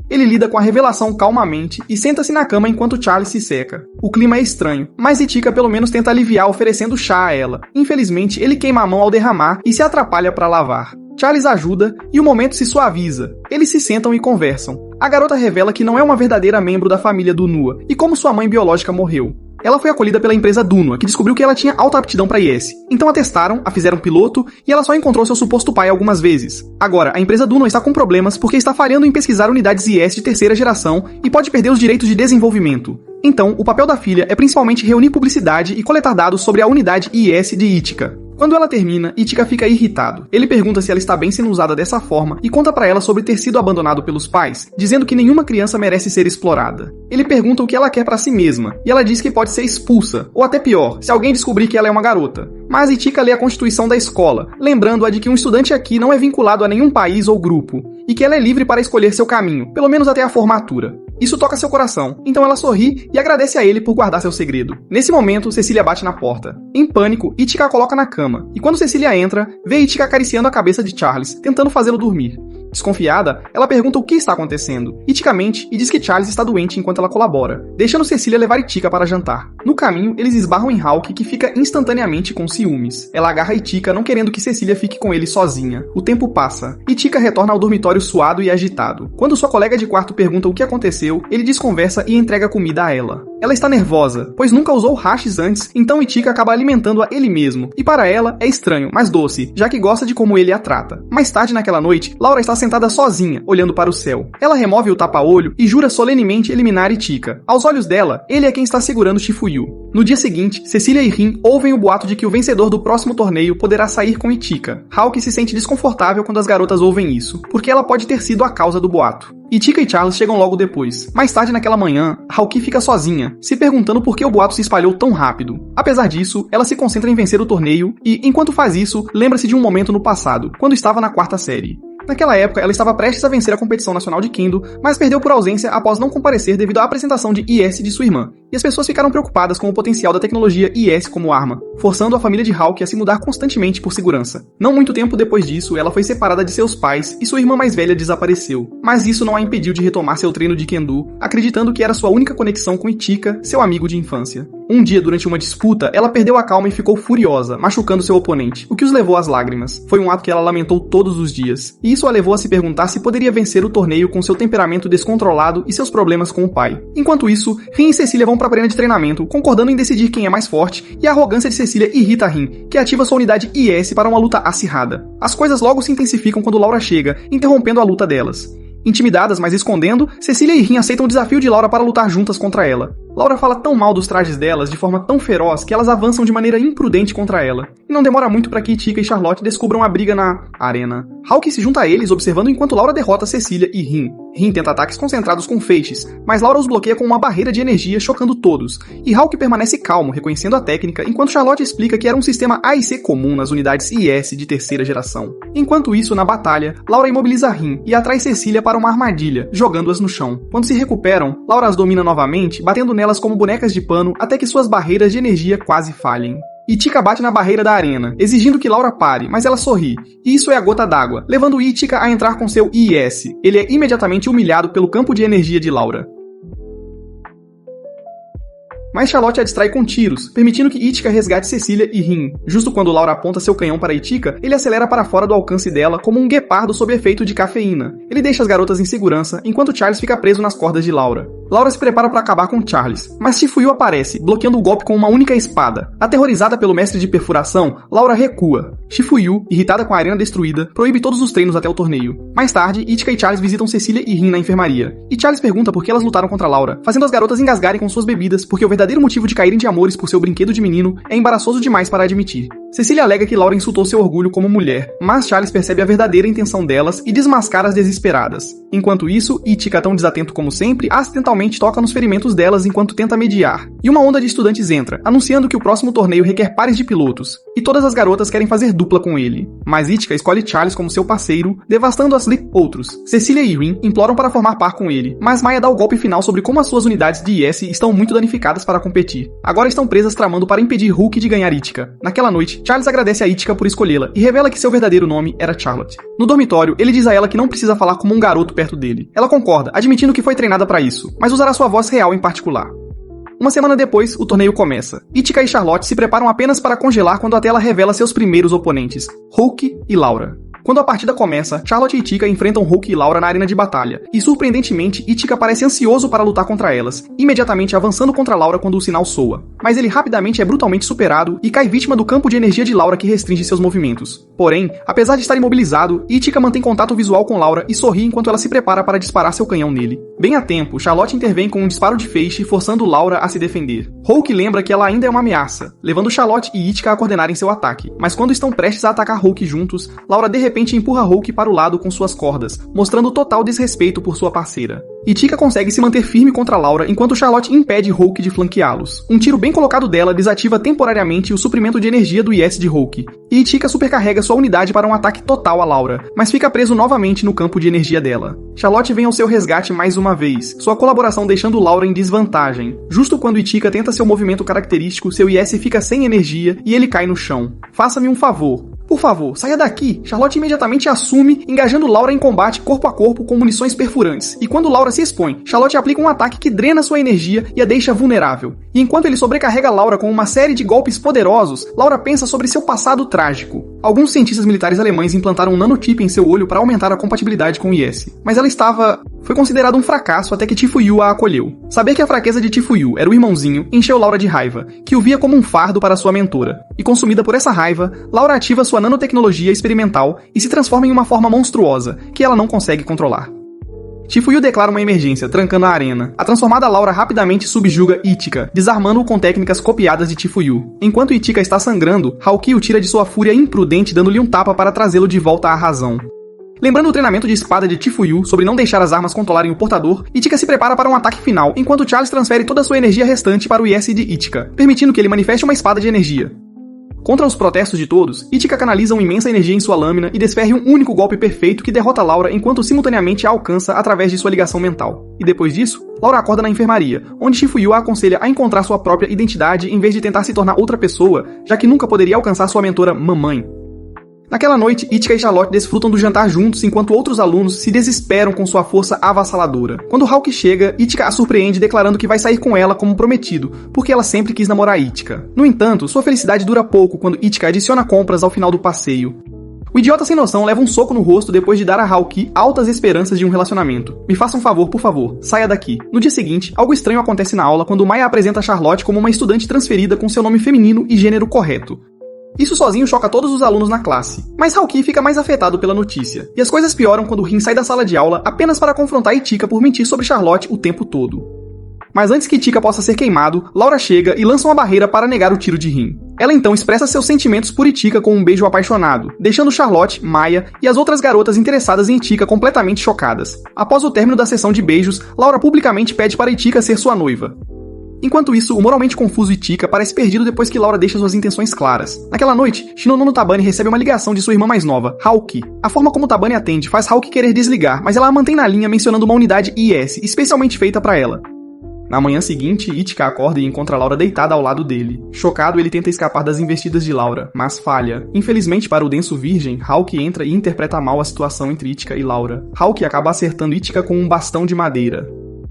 Speaker 1: Ele lida com a revelação calmamente e senta-se na cama enquanto Charles se seca. O clima é estranho, mas Itika pelo menos tenta aliviar oferecendo chá a ela. Infelizmente, ele queima a mão ao derramar e se atrapalha para lavar. Charles ajuda e o momento se suaviza. Eles se sentam e conversam. A garota revela que não é uma verdadeira membro da família do Nua e como sua mãe biológica morreu. Ela foi acolhida pela empresa Dunua, que descobriu que ela tinha alta aptidão para IS. Então a testaram, a fizeram piloto e ela só encontrou seu suposto pai algumas vezes. Agora, a empresa Dunua está com problemas porque está falhando em pesquisar unidades IS de terceira geração e pode perder os direitos de desenvolvimento. Então, o papel da filha é principalmente reunir publicidade e coletar dados sobre a unidade IS de Itika. Quando ela termina, Itika fica irritado. Ele pergunta se ela está bem sendo usada dessa forma e conta pra ela sobre ter sido abandonado pelos pais, dizendo que nenhuma criança merece ser explorada. Ele pergunta o que ela quer pra si mesma, e ela diz que pode ser expulsa, ou até pior, se alguém descobrir que ela é uma garota. Mas Itika lê a Constituição da escola, lembrando-a de que um estudante aqui não é vinculado a nenhum país ou grupo, e que ela é livre para escolher seu caminho, pelo menos até a formatura. Isso toca seu coração, então ela sorri e agradece a ele por guardar seu segredo. Nesse momento, Cecília bate na porta. Em pânico, Itika a coloca na cama, e quando Cecília entra, vê Itika acariciando a cabeça de Charles, tentando fazê-lo dormir. Desconfiada, ela pergunta o que está acontecendo. Itika mente e diz que Charles está doente enquanto ela colabora, deixando Cecília levar Itika para jantar. No caminho, eles esbarram em Hulk, que fica instantaneamente com ciúmes. Ela agarra Itika, não querendo que Cecília fique com ele sozinha. O tempo passa. Itika retorna ao dormitório suado e agitado. Quando sua colega de quarto pergunta o que aconteceu, ele desconversa e entrega comida a ela. Ela está nervosa, pois nunca usou hashes antes, então Itika acaba alimentando-a ele mesmo. E para ela, é estranho, mas doce, já que gosta de como ele a trata. Mais tarde naquela noite, Laura está sentada sozinha, olhando para o céu. Ela remove o tapa-olho e jura solenemente eliminar Itika. Aos olhos dela, ele é quem está segurando Tifuyu. No dia seguinte, Cecília e Rin ouvem o boato de que o vencedor do próximo torneio poderá sair com Itika. Hulk se sente desconfortável quando as garotas ouvem isso, porque ela pode ter sido a causa do boato. Itika e Charles chegam logo depois. Mais tarde naquela manhã, Hulk fica sozinha, se perguntando por que o boato se espalhou tão rápido. Apesar disso, ela se concentra em vencer o torneio e, enquanto faz isso, lembra-se de um momento no passado, quando estava na 4ª série. Naquela época, ela estava prestes a vencer a competição nacional de Kendo, mas perdeu por ausência após não comparecer devido à apresentação de IS de sua irmã, e as pessoas ficaram preocupadas com o potencial da tecnologia IS como arma, forçando a família de Hulk a se mudar constantemente por segurança. Não muito tempo depois disso, ela foi separada de seus pais e sua irmã mais velha desapareceu, mas isso não a impediu de retomar seu treino de Kendo, acreditando que era sua única conexão com Itika, seu amigo de infância. Um dia, durante uma disputa, ela perdeu a calma e ficou furiosa, machucando seu oponente, o que os levou às lágrimas. Foi um ato que ela lamentou todos os dias, e isso a levou a se perguntar se poderia vencer o torneio com seu temperamento descontrolado e seus problemas com o pai. Enquanto isso, Rin e Cecília vão para a arena de treinamento, concordando em decidir quem é mais forte, e a arrogância de Cecília irrita Rin, que ativa sua unidade IS para uma luta acirrada. As coisas logo se intensificam quando Laura chega, interrompendo a luta delas. Intimidadas, mas escondendo, Cecília e Rin aceitam o desafio de Laura para lutar juntas contra ela. Laura fala tão mal dos trajes delas de forma tão feroz que elas avançam de maneira imprudente contra ela. E não demora muito para que Itika e Charlotte descubram a briga na arena. Hawke se junta a eles, observando enquanto Laura derrota Cecília e Rin. Rin tenta ataques concentrados com feixes, mas Laura os bloqueia com uma barreira de energia, chocando todos. E Hawke permanece calmo, reconhecendo a técnica, enquanto Charlotte explica que era um sistema A/C comum nas unidades IS de terceira geração. Enquanto isso, na batalha, Laura imobiliza Rin e atrai Cecília para uma armadilha, jogando-as no chão. Quando se recuperam, Laura as domina novamente, batendo nelas como bonecas de pano até que suas barreiras de energia quase falhem. Itika bate na barreira da arena, exigindo que Laura pare, mas ela sorri, e isso é a gota d'água, levando Itika a entrar com seu IS. Ele é imediatamente humilhado pelo campo de energia de Laura. Mas Charlotte a distrai com tiros, permitindo que Itika resgate Cecília e Rin. Justo quando Laura aponta seu canhão para Itika, ele acelera para fora do alcance dela como um guepardo sob efeito de cafeína. Ele deixa as garotas em segurança, enquanto Charles fica preso nas cordas de Laura. Laura se prepara para acabar com Charles, mas Chifuyu aparece, bloqueando o golpe com uma única espada. Aterrorizada pelo mestre de perfuração, Laura recua. Chifuyu, irritada com a arena destruída, proíbe todos os treinos até o torneio. Mais tarde, Itika e Charles visitam Cecília e Rin na enfermaria. E Charles pergunta por que elas lutaram contra Laura, fazendo as garotas engasgarem com suas bebidas, porque o verdadeiro motivo de caírem de amores por seu brinquedo de menino é embaraçoso demais para admitir. Cecília alega que Laura insultou seu orgulho como mulher, mas Charles percebe a verdadeira intenção delas e desmascara as desesperadas. Enquanto isso, Itika, tão desatento como sempre, acidentalmente toca nos ferimentos delas enquanto tenta mediar. E uma onda de estudantes entra, anunciando que o próximo torneio requer pares de pilotos, e todas as garotas querem fazer dupla com ele. Mas Itika escolhe Charles como seu parceiro, devastando as outros. Cecília e Rin imploram para formar par com ele, mas Maya dá o golpe final sobre como as suas unidades de IS estão muito danificadas para competir. Agora estão presas tramando para impedir Hulk de ganhar Itika. Naquela noite, Charles agradece a Itika por escolhê-la e revela que seu verdadeiro nome era Charlotte. No dormitório, ele diz a ela que não precisa falar como um garoto perto dele. Ela concorda, admitindo que foi treinada para isso, mas usará sua voz real em particular. Uma semana depois, o torneio começa. Itika e Charlotte se preparam apenas para congelar quando a tela revela seus primeiros oponentes, Hulk e Laura. Quando a partida começa, Charlotte e Itika enfrentam Hulk e Laura na arena de batalha, e surpreendentemente, Itika parece ansioso para lutar contra elas, imediatamente avançando contra Laura quando o sinal soa. Mas ele rapidamente é brutalmente superado e cai vítima do campo de energia de Laura que restringe seus movimentos. Porém, apesar de estar imobilizado, Itika mantém contato visual com Laura e sorri enquanto ela se prepara para disparar seu canhão nele. Bem a tempo, Charlotte intervém com um disparo de feixe, forçando Laura a se defender. Hulk lembra que ela ainda é uma ameaça, levando Charlotte e Itika a coordenarem seu ataque. Mas quando estão prestes a atacar Hulk juntos, Laura de repente empurra Hulk para o lado com suas cordas, mostrando total desrespeito por sua parceira. Itika consegue se manter firme contra Laura enquanto Charlotte impede Hulk de flanqueá-los. Um tiro bem colocado dela desativa temporariamente o suprimento de energia do IS de Hulk, e Itika supercarrega sua unidade para um ataque total a Laura, mas fica preso novamente no campo de energia dela. Charlotte vem ao seu resgate mais uma vez, sua colaboração deixando Laura em desvantagem. Justo quando Itika tenta seu movimento característico, seu IS fica sem energia e ele cai no chão. Faça-me um favor. Por favor, saia daqui! Charlotte imediatamente assume, engajando Laura em combate corpo a corpo com munições perfurantes. E quando Laura se expõe, Charlotte aplica um ataque que drena sua energia e a deixa vulnerável. E enquanto ele sobrecarrega Laura com uma série de golpes poderosos, Laura pensa sobre seu passado trágico. Alguns cientistas militares alemães implantaram um nanochip em seu olho para aumentar a compatibilidade com o IS. Mas ela foi considerado um fracasso até que Chifuyu a acolheu. Saber que a fraqueza de Chifuyu era o irmãozinho encheu Laura de raiva, que o via como um fardo para sua mentora. E consumida por essa raiva, Laura ativa sua nanotecnologia experimental e se transforma em uma forma monstruosa, que ela não consegue controlar. Chifuyu declara uma emergência, trancando a arena. A transformada Laura rapidamente subjuga Itika, desarmando-o com técnicas copiadas de Chifuyu. Enquanto Itika está sangrando, Hawkeye o tira de sua fúria imprudente, dando-lhe um tapa para trazê-lo de volta à razão. Lembrando o treinamento de espada de Chifuyu sobre não deixar as armas controlarem o portador, Itika se prepara para um ataque final, enquanto Charles transfere toda a sua energia restante para o IS de Itika, permitindo que ele manifeste uma espada de energia. Contra os protestos de todos, Itika canaliza uma imensa energia em sua lâmina e desferre um único golpe perfeito que derrota Laura enquanto simultaneamente a alcança através de sua ligação mental. E depois disso, Laura acorda na enfermaria, onde Chifuyu a aconselha a encontrar sua própria identidade em vez de tentar se tornar outra pessoa, já que nunca poderia alcançar sua mentora mamãe. Naquela noite, Itika e Charlotte desfrutam do jantar juntos enquanto outros alunos se desesperam com sua força avassaladora. Quando Hawk chega, Itika a surpreende declarando que vai sair com ela como prometido, porque ela sempre quis namorar Itika. No entanto, sua felicidade dura pouco quando Itika adiciona compras ao final do passeio. O idiota sem noção leva um soco no rosto depois de dar a Hawk altas esperanças de um relacionamento. Me faça um favor, por favor, saia daqui. No dia seguinte, algo estranho acontece na aula quando Maya apresenta Charlotte como uma estudante transferida com seu nome feminino e gênero correto. Isso sozinho choca todos os alunos na classe, mas Hawkeye fica mais afetado pela notícia, e as coisas pioram quando Rin sai da sala de aula apenas para confrontar Itika por mentir sobre Charlotte o tempo todo. Mas antes que Itika possa ser queimado, Laura chega e lança uma barreira para negar o tiro de Rin. Ela então expressa seus sentimentos por Itika com um beijo apaixonado, deixando Charlotte, Maya e as outras garotas interessadas em Itika completamente chocadas. Após o término da sessão de beijos, Laura publicamente pede para Itika ser sua noiva. Enquanto isso, o moralmente confuso Itika parece perdido depois que Laura deixa suas intenções claras. Naquela noite, Shinonono Tabane recebe uma ligação de sua irmã mais nova, Haoki. A forma como Tabane atende faz Haoki querer desligar, mas ela a mantém na linha mencionando uma unidade IS, especialmente feita para ela. Na manhã seguinte, Itika acorda e encontra Laura deitada ao lado dele. Chocado, ele tenta escapar das investidas de Laura, mas falha. Infelizmente para o denso virgem, Haoki entra e interpreta mal a situação entre Itika e Laura. Haoki acaba acertando Itika com um bastão de madeira.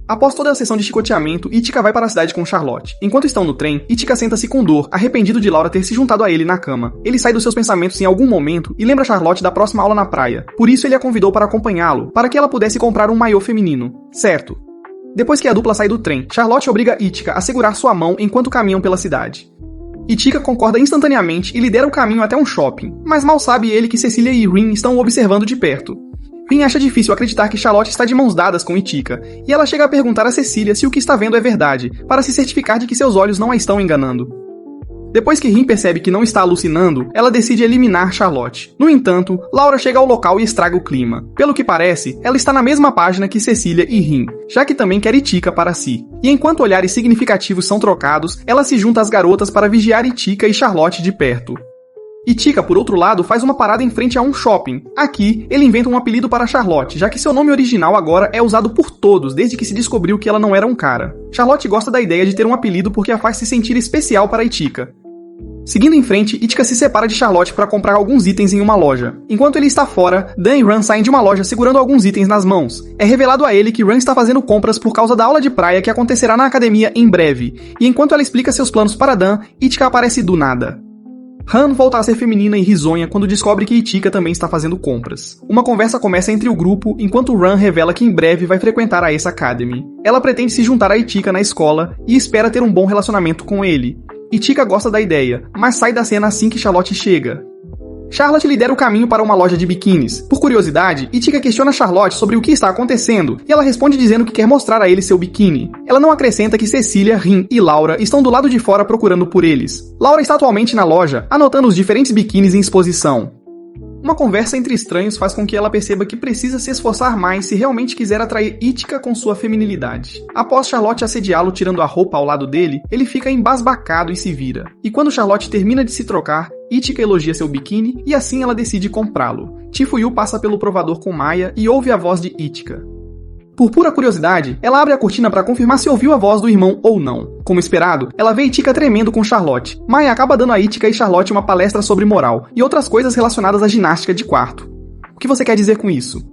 Speaker 1: Após toda a sessão de chicoteamento, Itika vai para a cidade com Charlotte. Enquanto estão no trem, Itika senta-se com dor, arrependido de Laura ter se juntado a ele na cama. Ele sai dos seus pensamentos em algum momento e lembra Charlotte da próxima aula na praia. Por isso ele a convidou para acompanhá-lo, para que ela pudesse comprar um maiô feminino. Certo. Depois que a dupla sai do trem, Charlotte obriga Itika a segurar sua mão enquanto caminham pela cidade. Itika concorda instantaneamente e lidera o caminho até um shopping, mas mal sabe ele que Cecília e Rin estão o observando de perto. Rin acha difícil acreditar que Charlotte está de mãos dadas com Itika, e ela chega a perguntar a Cecília se o que está vendo é verdade, para se certificar de que seus olhos não a estão enganando. Depois que Rin percebe que não está alucinando, ela decide eliminar Charlotte. No entanto, Laura chega ao local e estraga o clima. Pelo que parece, ela está na mesma página que Cecília e Rin, já que também quer Itika para si. E enquanto olhares significativos são trocados, ela se junta às garotas para vigiar Itika e Charlotte de perto. Itika, por outro lado, faz uma parada em frente a um shopping. Aqui, ele inventa um apelido para Charlotte, já que seu nome original agora é usado por todos desde que se descobriu que ela não era um cara. Charlotte gosta da ideia de ter um apelido porque a faz se sentir especial para Itika. Seguindo em frente, Itika se separa de Charlotte para comprar alguns itens em uma loja. Enquanto ele está fora, Dan e Ran saem de uma loja segurando alguns itens nas mãos. É revelado a ele que Ran está fazendo compras por causa da aula de praia que acontecerá na academia em breve, e enquanto ela explica seus planos para Dan, Itika aparece do nada. Han volta a ser feminina e risonha quando descobre que Itika também está fazendo compras. Uma conversa começa entre o grupo, enquanto Ran revela que em breve vai frequentar a Ace Academy. Ela pretende se juntar a Itika na escola e espera ter um bom relacionamento com ele. Itika gosta da ideia, mas sai da cena assim que Charlotte chega. Charlotte lidera o caminho para uma loja de biquínis. Por curiosidade, Itika questiona Charlotte sobre o que está acontecendo, e ela responde dizendo que quer mostrar a ele seu biquíni. Ela não acrescenta que Cecília, Rin e Laura estão do lado de fora procurando por eles. Laura está atualmente na loja, anotando os diferentes biquínis em exposição. Uma conversa entre estranhos faz com que ela perceba que precisa se esforçar mais se realmente quiser atrair Itika com sua feminilidade. Após Charlotte assediá-lo tirando a roupa ao lado dele, ele fica embasbacado e se vira. E quando Charlotte termina de se trocar, Itika elogia seu biquíni e assim ela decide comprá-lo. Chifuyu passa pelo provador com Maya e ouve a voz de Itika. Por pura curiosidade, ela abre a cortina para confirmar se ouviu a voz do irmão ou não. Como esperado, ela vê Itika tremendo com Charlotte. Maya acaba dando a Itika e Charlotte uma palestra sobre moral e outras coisas relacionadas à ginástica de quarto. O que você quer dizer com isso?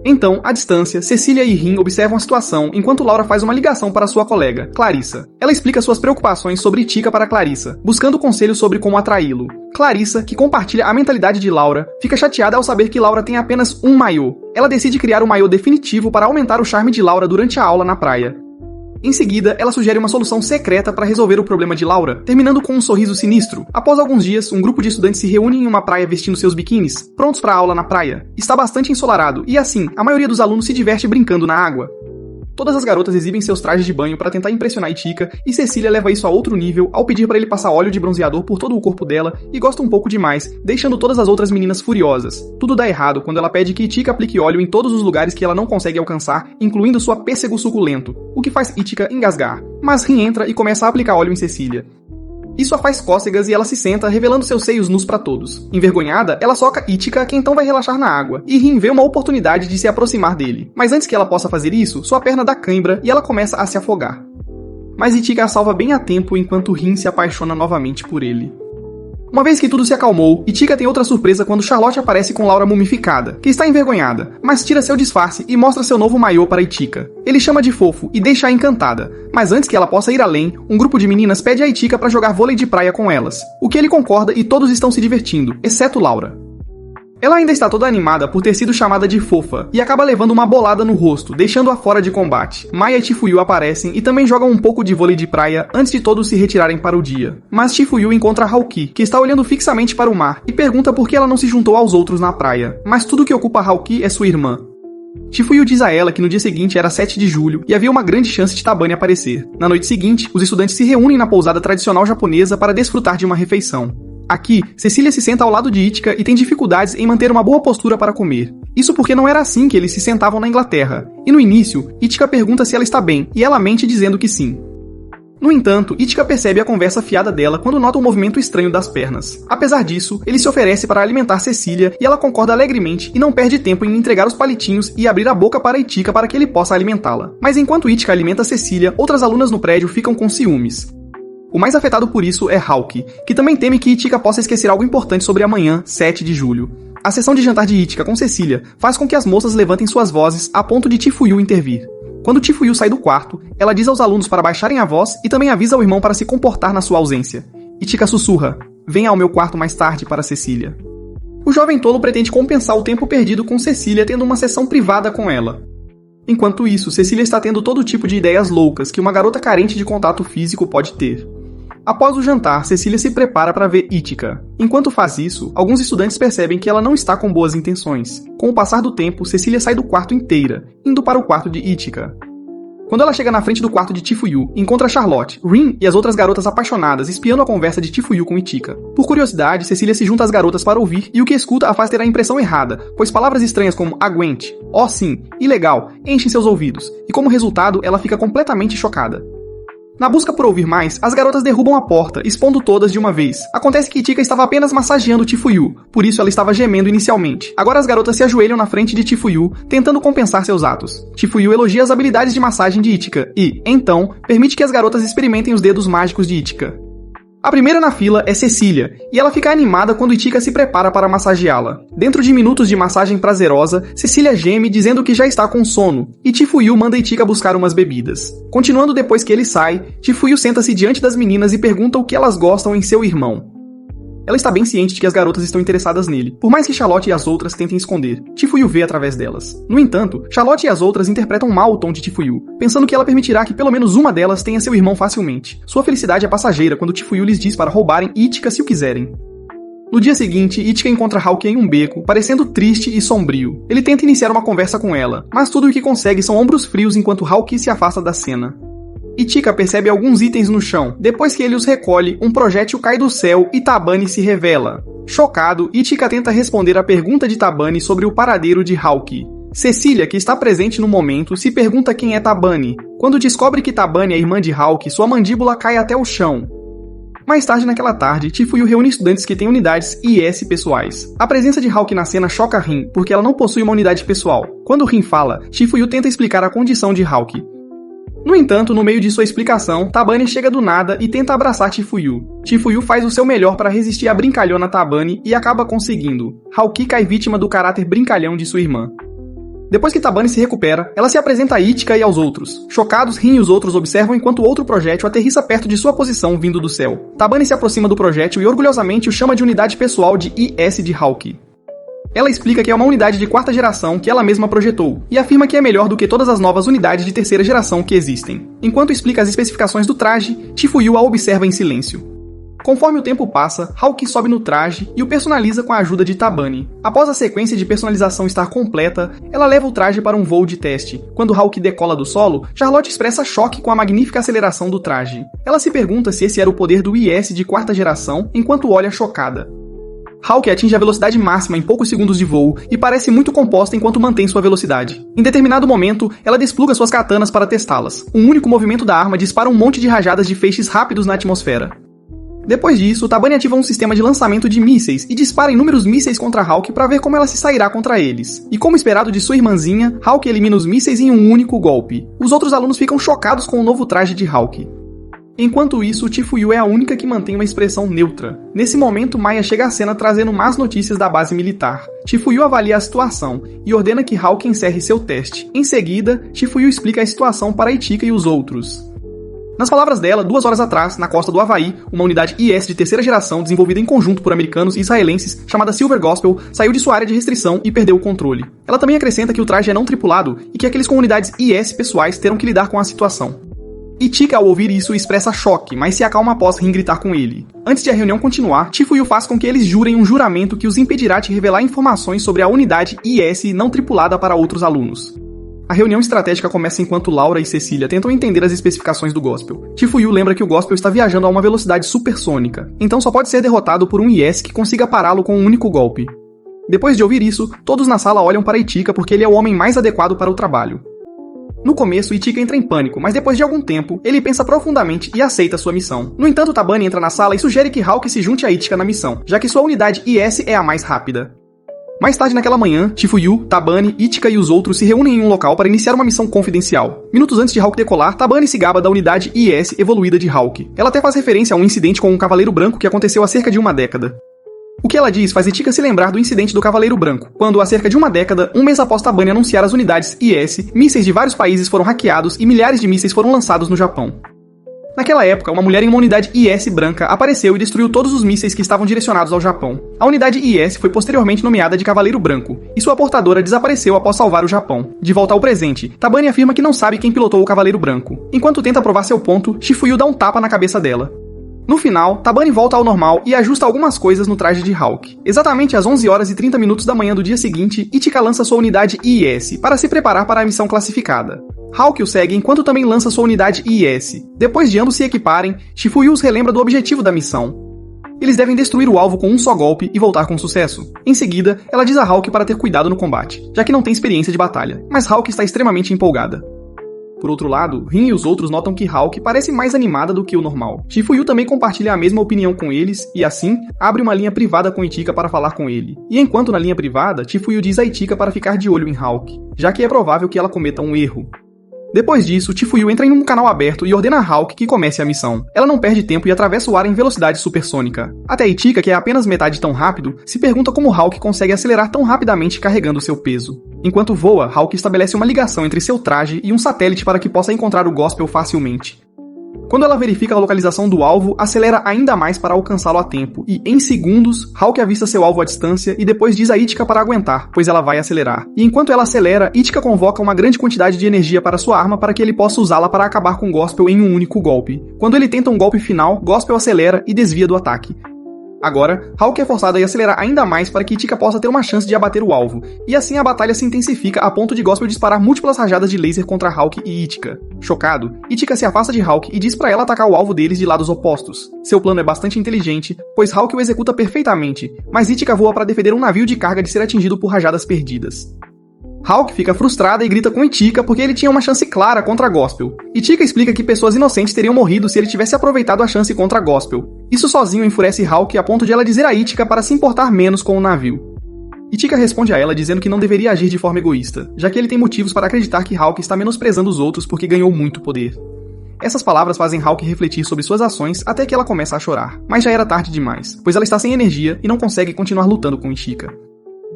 Speaker 1: Então, à distância, Cecília e Rin observam a situação enquanto Laura faz uma ligação para sua colega, Clarissa. Ela explica suas preocupações sobre Itika para Clarissa, buscando conselhos sobre como atraí-lo. Clarissa, que compartilha a mentalidade de Laura, fica chateada ao saber que Laura tem apenas um maiô. Ela decide criar um maiô definitivo para aumentar o charme de Laura durante a aula na praia. Em seguida, ela sugere uma solução secreta para resolver o problema de Laura, terminando com um sorriso sinistro. Após alguns dias, um grupo de estudantes se reúne em uma praia vestindo seus biquínis, prontos para a aula na praia. Está bastante ensolarado, e assim, a maioria dos alunos se diverte brincando na água. Todas as garotas exibem seus trajes de banho para tentar impressionar Itika, e Cecília leva isso a outro nível ao pedir para ele passar óleo de bronzeador por todo o corpo dela e gosta um pouco demais, deixando todas as outras meninas furiosas. Tudo dá errado quando ela pede que Itika aplique óleo em todos os lugares que ela não consegue alcançar, incluindo sua pêssego suculento, o que faz Itika engasgar. Mas Rin entra e começa a aplicar óleo em Cecília. Isso a faz cócegas e ela se senta, revelando seus seios nus para todos. Envergonhada, ela soca Itika, que então vai relaxar na água, e Rin vê uma oportunidade de se aproximar dele. Mas antes que ela possa fazer isso, sua perna dá cãibra e ela começa a se afogar. Mas Itika a salva bem a tempo enquanto Rin se apaixona novamente por ele. Uma vez que tudo se acalmou, Itika tem outra surpresa quando Charlotte aparece com Laura mumificada, que está envergonhada, mas tira seu disfarce e mostra seu novo maiô para Itika. Ele chama de fofo e deixa-a encantada, mas antes que ela possa ir além, um grupo de meninas pede a Itika para jogar vôlei de praia com elas, o que ele concorda e todos estão se divertindo, exceto Laura. Ela ainda está toda animada por ter sido chamada de fofa, e acaba levando uma bolada no rosto, deixando-a fora de combate. Maya e Chifuyu aparecem e também jogam um pouco de vôlei de praia antes de todos se retirarem para o dia. Mas Chifuyu encontra Haoki, que está olhando fixamente para o mar, e pergunta por que ela não se juntou aos outros na praia. Mas tudo que ocupa Haoki é sua irmã. Chifuyu diz a ela que no dia seguinte era 7 de julho e havia uma grande chance de Tabani aparecer. Na noite seguinte, os estudantes se reúnem na pousada tradicional japonesa para desfrutar de uma refeição. Aqui, Cecília se senta ao lado de Ichika e tem dificuldades em manter uma boa postura para comer. Isso porque não era assim que eles se sentavam na Inglaterra. E no início, Ichika pergunta se ela está bem e ela mente dizendo que sim. No entanto, Ichika percebe a conversa fiada dela quando nota um movimento estranho das pernas. Apesar disso, ele se oferece para alimentar Cecília e ela concorda alegremente e não perde tempo em entregar os palitinhos e abrir a boca para Ichika para que ele possa alimentá-la. Mas enquanto Ichika alimenta Cecília, outras alunas no prédio ficam com ciúmes. O mais afetado por isso é Hauki, que também teme que Ichika possa esquecer algo importante sobre amanhã, 7 de julho. A sessão de jantar de Ichika com Cecília faz com que as moças levantem suas vozes a ponto de Chifuyu intervir. Quando Chifuyu sai do quarto, ela diz aos alunos para baixarem a voz e também avisa ao irmão para se comportar na sua ausência. Ichika sussurra: "Venha ao meu quarto mais tarde", para Cecília. O jovem tolo pretende compensar o tempo perdido com Cecília tendo uma sessão privada com ela. Enquanto isso, Cecília está tendo todo tipo de ideias loucas que uma garota carente de contato físico pode ter. Após o jantar, Cecília se prepara para ver Ichika. Enquanto faz isso, alguns estudantes percebem que ela não está com boas intenções. Com o passar do tempo, Cecília sai do quarto inteira, indo para o quarto de Ichika. Quando ela chega na frente do quarto de Chifuyu, encontra Charlotte, Rin e as outras garotas apaixonadas espiando a conversa de Chifuyu com Ichika. Por curiosidade, Cecília se junta às garotas para ouvir e o que escuta a faz ter a impressão errada, pois palavras estranhas como aguente, ó sim e legal enchem seus ouvidos, e como resultado, ela fica completamente chocada. Na busca por ouvir mais, as garotas derrubam a porta, expondo todas de uma vez. Acontece que Ichika estava apenas massageando Chifuyu, por isso ela estava gemendo inicialmente. Agora as garotas se ajoelham na frente de Chifuyu, tentando compensar seus atos. Chifuyu elogia as habilidades de massagem de Ichika e, então, permite que as garotas experimentem os dedos mágicos de Ichika. A primeira na fila é Cecília, e ela fica animada quando Ichika se prepara para massageá-la. Dentro de minutos de massagem prazerosa, Cecília geme dizendo que já está com sono, e Chifuyu manda Ichika buscar umas bebidas. Continuando depois que ele sai, Chifuyu senta-se diante das meninas e pergunta o que elas gostam em seu irmão. Ela está bem ciente de que as garotas estão interessadas nele, por mais que Charlotte e as outras tentem esconder. Chifuyu vê através delas. No entanto, Charlotte e as outras interpretam mal o tom de Chifuyu, pensando que ela permitirá que pelo menos uma delas tenha seu irmão facilmente. Sua felicidade é passageira quando Chifuyu lhes diz para roubarem Ichika se o quiserem. No dia seguinte, Ichika encontra Hauki em um beco, parecendo triste e sombrio. Ele tenta iniciar uma conversa com ela, mas tudo o que consegue são ombros frios enquanto Hauki se afasta da cena. Ichika percebe alguns itens no chão. Depois que ele os recolhe, um projétil cai do céu e Tabani se revela. Chocado, Ichika tenta responder à pergunta de Tabani sobre o paradeiro de Hauki. Cecília, que está presente no momento, se pergunta quem é Tabani. Quando descobre que Tabani é irmã de Hauki, sua mandíbula cai até o chão. Mais tarde naquela tarde, Chifuyu reúne estudantes que têm unidades IS pessoais. A presença de Hauki na cena choca Rin, porque ela não possui uma unidade pessoal. Quando Rin fala, Chifuyu tenta explicar a condição de Hauki. No entanto, no meio de sua explicação, Tabani chega do nada e tenta abraçar Chifuyu. Chifuyu faz o seu melhor para resistir à brincalhona Tabani e acaba conseguindo. Hauki cai vítima do caráter brincalhão de sua irmã. Depois que Tabani se recupera, ela se apresenta a Ichika e aos outros. Chocados, Rin e os outros observam enquanto outro projétil aterrissa perto de sua posição vindo do céu. Tabani se aproxima do projétil e orgulhosamente o chama de unidade pessoal de IS de Hauki. Ela explica que é uma unidade de 4ª geração que ela mesma projetou, e afirma que é melhor do que todas as novas unidades de 3ª geração que existem. Enquanto explica as especificações do traje, Chifuyu a observa em silêncio. Conforme o tempo passa, Hauki sobe no traje e o personaliza com a ajuda de Tabani. Após a sequência de personalização estar completa, ela leva o traje para um voo de teste. Quando Hauki decola do solo, Charlotte expressa choque com a magnífica aceleração do traje. Ela se pergunta se esse era o poder do IS de 4ª geração, enquanto olha chocada. Hauki atinge a velocidade máxima em poucos segundos de voo e parece muito composta enquanto mantém sua velocidade. Em determinado momento, ela despluga suas katanas para testá-las. Um único movimento da arma dispara um monte de rajadas de feixes rápidos na atmosfera. Depois disso, Tabani ativa um sistema de lançamento de mísseis e dispara inúmeros mísseis contra Hauki para ver como ela se sairá contra eles. E como esperado de sua irmãzinha, Hauki elimina os mísseis em um único golpe. Os outros alunos ficam chocados com o novo traje de Hauki. Enquanto isso, Chifuyu é a única que mantém uma expressão neutra. Nesse momento, Maya chega à cena trazendo más notícias da base militar. Chifuyu avalia a situação e ordena que Hauki encerre seu teste. Em seguida, Chifuyu explica a situação para Ichika e os outros. Nas palavras dela, 2 horas atrás, na costa do Havaí, uma unidade IS de 3ª geração desenvolvida em conjunto por americanos e israelenses, chamada Silver Gospel, saiu de sua área de restrição e perdeu o controle. Ela também acrescenta que o traje é não tripulado e que aqueles com unidades IS pessoais terão que lidar com a situação. Ichika, ao ouvir isso, expressa choque, mas se acalma após rir gritar com ele. Antes de a reunião continuar, Chifuyu faz com que eles jurem um juramento que os impedirá de revelar informações sobre a unidade IS não tripulada para outros alunos. A reunião estratégica começa enquanto Laura e Cecília tentam entender as especificações do Gospel. Chifuyu lembra que o Gospel está viajando a uma velocidade supersônica, então só pode ser derrotado por um IS que consiga pará-lo com um único golpe. Depois de ouvir isso, todos na sala olham para Ichika porque ele é o homem mais adequado para o trabalho. No começo, Ichika entra em pânico, mas depois de algum tempo, ele pensa profundamente e aceita sua missão. No entanto, Tabani entra na sala e sugere que Hawk se junte a Ichika na missão, já que sua unidade IS é a mais rápida. Mais tarde naquela manhã, Chifuyu, Tabani, Ichika e os outros se reúnem em um local para iniciar uma missão confidencial. Minutos antes de Hawk decolar, Tabani se gaba da unidade IS evoluída de Hawk. Ela até faz referência a um incidente com um Cavaleiro Branco que aconteceu há cerca de uma década. O que ela diz faz Ichika se lembrar do incidente do Cavaleiro Branco, quando há cerca de uma década, um mês após Tabani anunciar as unidades IS, mísseis de vários países foram hackeados e milhares de mísseis foram lançados no Japão. Naquela época, uma mulher em uma unidade IS branca apareceu e destruiu todos os mísseis que estavam direcionados ao Japão. A unidade IS foi posteriormente nomeada de Cavaleiro Branco, e sua portadora desapareceu após salvar o Japão. De volta ao presente, Tabani afirma que não sabe quem pilotou o Cavaleiro Branco. Enquanto tenta provar seu ponto, Chifuyu dá um tapa na cabeça dela. No final, Tabani volta ao normal e ajusta algumas coisas no traje de Hawk. Exatamente às 11 horas e 30 minutos da manhã do dia seguinte, Ichika lança sua unidade IS para se preparar para a missão classificada. Hawk o segue enquanto também lança sua unidade IS. Depois de ambos se equiparem, Chifuyu os relembra do objetivo da missão. Eles devem destruir o alvo com um só golpe e voltar com sucesso. Em seguida, ela diz a Hawk para ter cuidado no combate, já que não tem experiência de batalha, mas Hawk está extremamente empolgada. Por outro lado, Rin e os outros notam que Hawk parece mais animada do que o normal. Chifuyu também compartilha a mesma opinião com eles e, assim, abre uma linha privada com Ichika para falar com ele. E enquanto na linha privada, Chifuyu diz a Ichika para ficar de olho em Hawk, já que é provável que ela cometa um erro. Depois disso, Chifuyu entra em um canal aberto e ordena a Hawk que comece a missão. Ela não perde tempo e atravessa o ar em velocidade supersônica. Até Ichika, que é apenas metade tão rápido, se pergunta como Hawk consegue acelerar tão rapidamente carregando seu peso. Enquanto voa, Hawk estabelece uma ligação entre seu traje e um satélite para que possa encontrar o Gospel facilmente. Quando ela verifica a localização do alvo, acelera ainda mais para alcançá-lo a tempo, e em segundos, Hawk avista seu alvo à distância e depois diz a Ichika para aguentar, pois ela vai acelerar. E enquanto ela acelera, Ichika convoca uma grande quantidade de energia para sua arma para que ele possa usá-la para acabar com Gospel em um único golpe. Quando ele tenta um golpe final, Gospel acelera e desvia do ataque. Agora, Hawk é forçado a acelerar ainda mais para que Ichika possa ter uma chance de abater o alvo, e assim a batalha se intensifica a ponto de Gospel disparar múltiplas rajadas de laser contra Hawk e Ichika. Chocado, Ichika se afasta de Hawk e diz para ela atacar o alvo deles de lados opostos. Seu plano é bastante inteligente, pois Hawk o executa perfeitamente, mas Ichika voa para defender um navio de carga de ser atingido por rajadas perdidas. Hawk fica frustrada e grita com Ichika porque ele tinha uma chance clara contra Gospel. Ichika explica que pessoas inocentes teriam morrido se ele tivesse aproveitado a chance contra Gospel. Isso sozinho enfurece Hawk a ponto de ela dizer a Ichika para se importar menos com o navio. Ichika responde a ela dizendo que não deveria agir de forma egoísta, já que ele tem motivos para acreditar que Hawk está menosprezando os outros porque ganhou muito poder. Essas palavras fazem Hawk refletir sobre suas ações até que ela começa a chorar, mas já era tarde demais, pois ela está sem energia e não consegue continuar lutando com Ichika.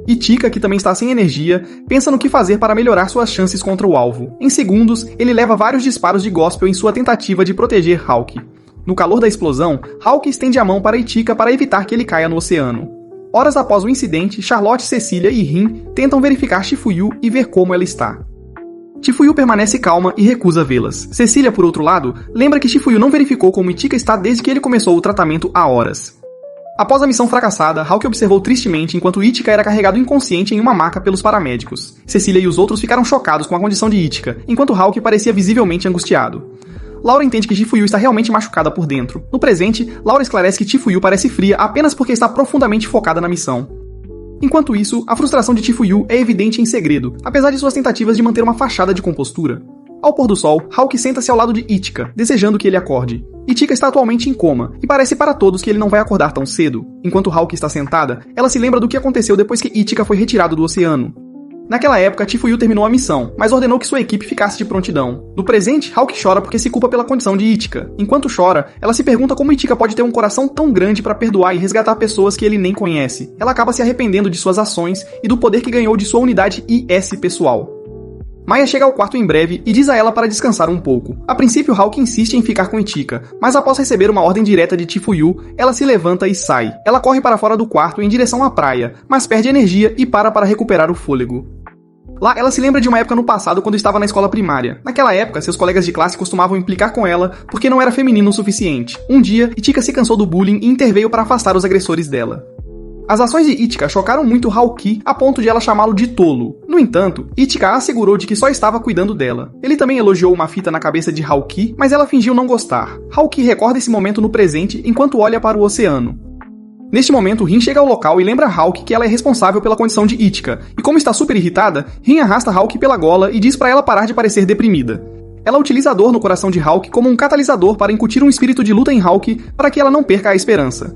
Speaker 1: Ichika, que também está sem energia, pensa no que fazer para melhorar suas chances contra o alvo. Em segundos, ele leva vários disparos de Gospel em sua tentativa de proteger Hawk. No calor da explosão, Hawk estende a mão para Ichika para evitar que ele caia no oceano. Horas após o incidente, Charlotte, Cecília e Rin tentam verificar Chifuyu e ver como ela está. Chifuyu permanece calma e recusa vê-las. Cecília, por outro lado, lembra que Chifuyu não verificou como Ichika está desde que ele começou o tratamento há horas. Após a missão fracassada, Hawk observou tristemente enquanto Ichika era carregado inconsciente em uma maca pelos paramédicos. Cecília e os outros ficaram chocados com a condição de Ichika, enquanto Hawk parecia visivelmente angustiado. Laura entende que Chifuyu está realmente machucada por dentro. No presente, Laura esclarece que Chifuyu parece fria apenas porque está profundamente focada na missão. Enquanto isso, a frustração de Chifuyu é evidente em segredo, apesar de suas tentativas de manter uma fachada de compostura. Ao pôr do sol, Hawk senta-se ao lado de Ichika, desejando que ele acorde. Ichika está atualmente em coma, e parece para todos que ele não vai acordar tão cedo. Enquanto Hawk está sentada, ela se lembra do que aconteceu depois que Ichika foi retirado do oceano. Naquela época, Chifuyu terminou a missão, mas ordenou que sua equipe ficasse de prontidão. No presente, Hawk chora porque se culpa pela condição de Ichika. Enquanto chora, ela se pergunta como Ichika pode ter um coração tão grande para perdoar e resgatar pessoas que ele nem conhece. Ela acaba se arrependendo de suas ações e do poder que ganhou de sua unidade IS pessoal. Maya chega ao quarto em breve e diz a ela para descansar um pouco. A princípio, Hawk insiste em ficar com Ichika, mas após receber uma ordem direta de Chifuyu, ela se levanta e sai. Ela corre para fora do quarto em direção à praia, mas perde energia e para recuperar o fôlego. Lá, ela se lembra de uma época no passado quando estava na escola primária. Naquela época, seus colegas de classe costumavam implicar com ela porque não era feminino o suficiente. Um dia, Ichika se cansou do bullying e interveio para afastar os agressores dela. As ações de Ichika chocaram muito Haoki a ponto de ela chamá-lo de tolo. No entanto, Ichika assegurou de que só estava cuidando dela. Ele também elogiou uma fita na cabeça de Haoki, mas ela fingiu não gostar. Haoki recorda esse momento no presente enquanto olha para o oceano. Neste momento, Rin chega ao local e lembra Haoki que ela é responsável pela condição de Ichika, e como está super irritada, Rin arrasta Haoki pela gola e diz para ela parar de parecer deprimida. Ela utiliza a dor no coração de Haoki como um catalisador para incutir um espírito de luta em Haoki para que ela não perca a esperança.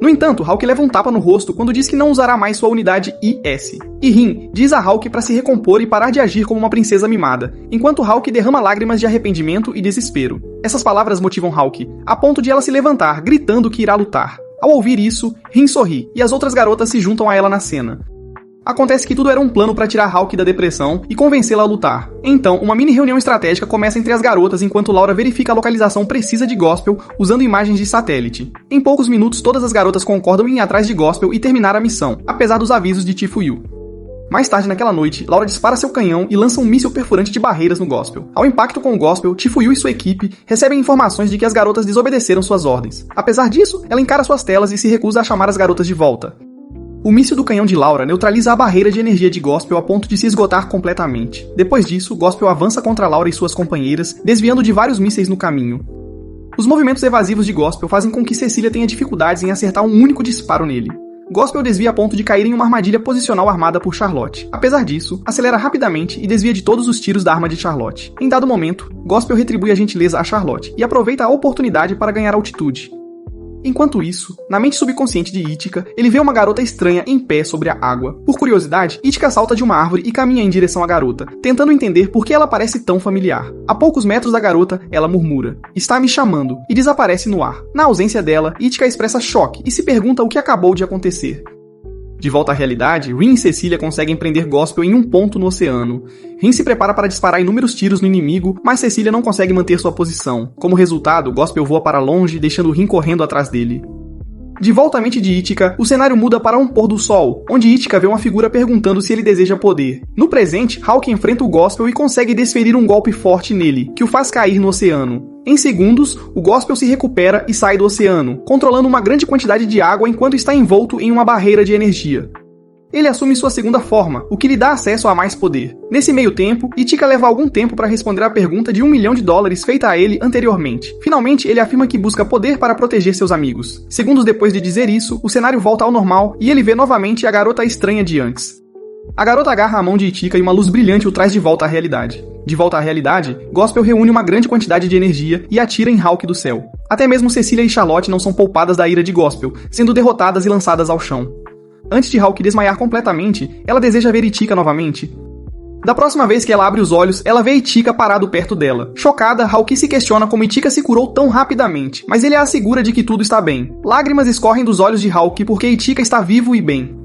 Speaker 1: No entanto, Haoki leva um tapa no rosto quando diz que não usará mais sua unidade IS. E Rin diz a Haoki para se recompor e parar de agir como uma princesa mimada, enquanto Haoki derrama lágrimas de arrependimento e desespero. Essas palavras motivam Haoki, a ponto de ela se levantar, gritando que irá lutar. Ao ouvir isso, Rin sorri, e as outras garotas se juntam a ela na cena. Acontece que tudo era um plano para tirar Haoki da depressão e convencê-la a lutar. Então, uma mini reunião estratégica começa entre as garotas enquanto Laura verifica a localização precisa de Gospel usando imagens de satélite. Em poucos minutos, todas as garotas concordam em ir atrás de Gospel e terminar a missão, apesar dos avisos de Chifuyu. Mais tarde naquela noite, Laura dispara seu canhão e lança um míssil perfurante de barreiras no Gospel. Ao impacto com o Gospel, Chifuyu e sua equipe recebem informações de que as garotas desobedeceram suas ordens. Apesar disso, ela encara suas telas e se recusa a chamar as garotas de volta. O míssil do canhão de Laura neutraliza a barreira de energia de Gospel a ponto de se esgotar completamente. Depois disso, Gospel avança contra Laura e suas companheiras, desviando de vários mísseis no caminho. Os movimentos evasivos de Gospel fazem com que Cecília tenha dificuldades em acertar um único disparo nele. Gospel desvia a ponto de cair em uma armadilha posicional armada por Charlotte. Apesar disso, acelera rapidamente e desvia de todos os tiros da arma de Charlotte. Em dado momento, Gospel retribui a gentileza a Charlotte e aproveita a oportunidade para ganhar altitude. Enquanto isso, na mente subconsciente de Ichika, ele vê uma garota estranha em pé sobre a água. Por curiosidade, Ichika salta de uma árvore e caminha em direção à garota, tentando entender por que ela parece tão familiar. A poucos metros da garota, ela murmura: "Está me chamando", e desaparece no ar. Na ausência dela, Ichika expressa choque e se pergunta o que acabou de acontecer. De volta à realidade, Rin e Cecília conseguem prender Gospel em um ponto no oceano. Rin se prepara para disparar inúmeros tiros no inimigo, mas Cecília não consegue manter sua posição. Como resultado, Gospel voa para longe, deixando Rin correndo atrás dele. De volta à mente de Ichika, o cenário muda para um pôr do sol, onde Ichika vê uma figura perguntando se ele deseja poder. No presente, Haoki enfrenta o Gospel e consegue desferir um golpe forte nele, que o faz cair no oceano. Em segundos, o Gospel se recupera e sai do oceano, controlando uma grande quantidade de água enquanto está envolto em uma barreira de energia. Ele assume sua segunda forma, o que lhe dá acesso a mais poder. Nesse meio tempo, Ichika leva algum tempo para responder à pergunta de $1 milhão feita a ele anteriormente. Finalmente, ele afirma que busca poder para proteger seus amigos. Segundos depois de dizer isso, o cenário volta ao normal e ele vê novamente a garota estranha de antes. A garota agarra a mão de Ichika e uma luz brilhante o traz de volta à realidade. De volta à realidade, Gospel reúne uma grande quantidade de energia e atira em Haoki do céu. Até mesmo Cecília e Charlotte não são poupadas da ira de Gospel, sendo derrotadas e lançadas ao chão. Antes de Haoki desmaiar completamente, ela deseja ver Ichika novamente. Da próxima vez que ela abre os olhos, ela vê Ichika parado perto dela. Chocada, Haoki se questiona como Ichika se curou tão rapidamente, mas ele a assegura de que tudo está bem. Lágrimas escorrem dos olhos de Haoki porque Ichika está vivo e bem.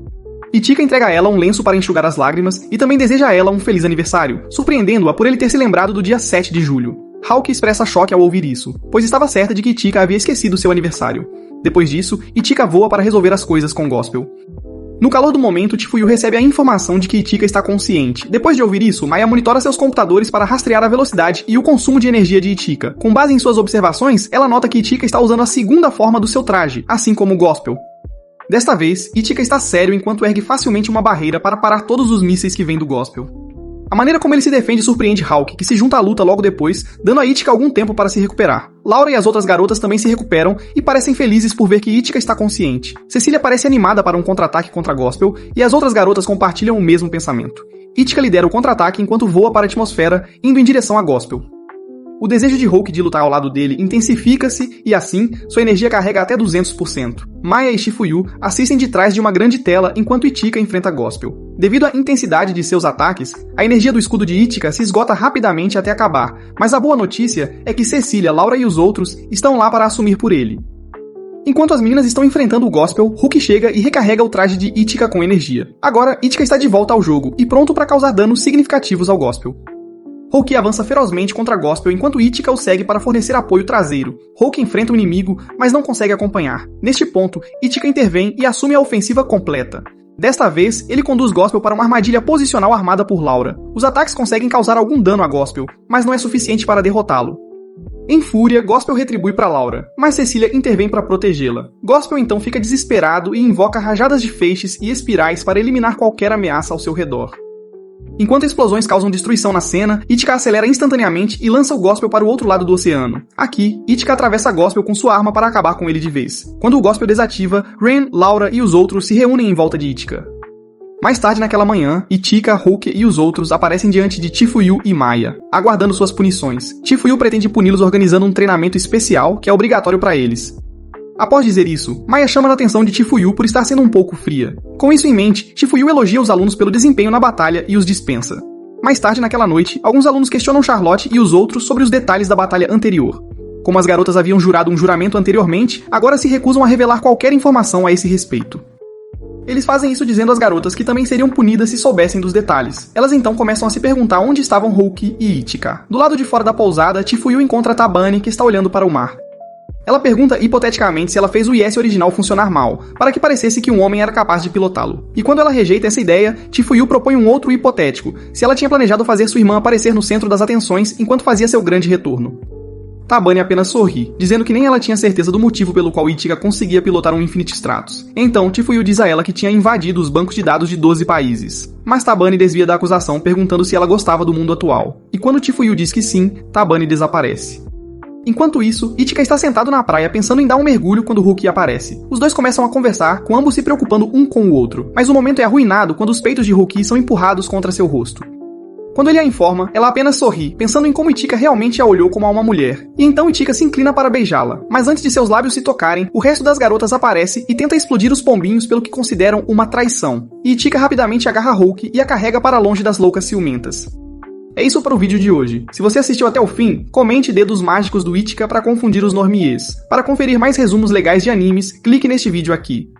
Speaker 1: Ichika entrega a ela um lenço para enxugar as lágrimas e também deseja a ela um feliz aniversário, surpreendendo-a por ele ter se lembrado do dia 7 de julho. Haoki expressa choque ao ouvir isso, pois estava certa de que Ichika havia esquecido seu aniversário. Depois disso, Ichika voa para resolver as coisas com Gospel. No calor do momento, Chifuyu recebe a informação de que Ichika está consciente. Depois de ouvir isso, Maya monitora seus computadores para rastrear a velocidade e o consumo de energia de Ichika. Com base em suas observações, ela nota que Ichika está usando a segunda forma do seu traje, assim como Gospel. Desta vez, Ichika está sério enquanto ergue facilmente uma barreira para parar todos os mísseis que vêm do Gospel. A maneira como ele se defende surpreende Haoki, que se junta à luta logo depois, dando a Ichika algum tempo para se recuperar. Laura e as outras garotas também se recuperam e parecem felizes por ver que Ichika está consciente. Cecília parece animada para um contra-ataque contra Gospel e as outras garotas compartilham o mesmo pensamento. Ichika lidera o contra-ataque enquanto voa para a atmosfera, indo em direção a Gospel. O desejo de Haoki de lutar ao lado dele intensifica-se e assim, sua energia carrega até 200%. Maya e Chifuyu assistem de trás de uma grande tela enquanto Ichika enfrenta Gospel. Devido à intensidade de seus ataques, a energia do escudo de Ichika se esgota rapidamente até acabar, mas a boa notícia é que Cecília, Laura e os outros estão lá para assumir por ele. Enquanto as meninas estão enfrentando o Gospel, Hulk chega e recarrega o traje de Ichika com energia. Agora, Ichika está de volta ao jogo e pronto para causar danos significativos ao Gospel. Hulk avança ferozmente contra Gospel enquanto Ichika o segue para fornecer apoio traseiro. Hulk enfrenta o inimigo, mas não consegue acompanhar. Neste ponto, Ichika intervém e assume a ofensiva completa. Desta vez, ele conduz Gospel para uma armadilha posicional armada por Laura. Os ataques conseguem causar algum dano a Gospel, mas não é suficiente para derrotá-lo. Em fúria, Gospel retribui para Laura, mas Cecília intervém para protegê-la. Gospel então fica desesperado e invoca rajadas de feixes e espirais para eliminar qualquer ameaça ao seu redor. Enquanto explosões causam destruição na cena, Itika acelera instantaneamente e lança o Gospel para o outro lado do oceano. Aqui, Itika atravessa Gospel com sua arma para acabar com ele de vez. Quando o Gospel desativa, Ren, Laura e os outros se reúnem em volta de Itika. Mais tarde naquela manhã, Itika, Hulk e os outros aparecem diante de Chifuyu e Maya, aguardando suas punições. Chifuyu pretende puni-los organizando um treinamento especial que é obrigatório para eles. Após dizer isso, Maya chama a atenção de Chifuyu por estar sendo um pouco fria. Com isso em mente, Chifuyu elogia os alunos pelo desempenho na batalha e os dispensa. Mais tarde naquela noite, alguns alunos questionam Charlotte e os outros sobre os detalhes da batalha anterior. Como as garotas haviam jurado um juramento anteriormente, agora se recusam a revelar qualquer informação a esse respeito. Eles fazem isso dizendo às garotas que também seriam punidas se soubessem dos detalhes. Elas então começam a se perguntar onde estavam Hulk e Itika. Do lado de fora da pousada, Chifuyu encontra Tabane, que está olhando para o mar. Ela pergunta hipoteticamente se ela fez o Yes original funcionar mal, para que parecesse que um homem era capaz de pilotá-lo. E quando ela rejeita essa ideia, Chifuyu propõe um outro hipotético, se ela tinha planejado fazer sua irmã aparecer no centro das atenções enquanto fazia seu grande retorno. Tabane apenas sorri, dizendo que nem ela tinha certeza do motivo pelo qual Itika conseguia pilotar um Infinity Stratos. Então, Chifuyu diz a ela que tinha invadido os bancos de dados de 12 países. Mas Tabane desvia da acusação perguntando se ela gostava do mundo atual. E quando Chifuyu diz que sim, Tabane desaparece. Enquanto isso, Itika está sentado na praia pensando em dar um mergulho quando Hulk aparece. Os dois começam a conversar, com ambos se preocupando um com o outro. Mas o momento é arruinado quando os peitos de Hulk são empurrados contra seu rosto. Quando ele a informa, ela apenas sorri, pensando em como Itika realmente a olhou como a uma mulher. E então Itika se inclina para beijá-la. Mas antes de seus lábios se tocarem, o resto das garotas aparece e tenta explodir os pombinhos pelo que consideram uma traição. E Itika rapidamente agarra Hulk e a carrega para longe das loucas ciumentas. É isso para o vídeo de hoje. Se você assistiu até o fim, comente dedos mágicos do Itika para confundir os normies. Para conferir mais resumos legais de animes, clique neste vídeo aqui.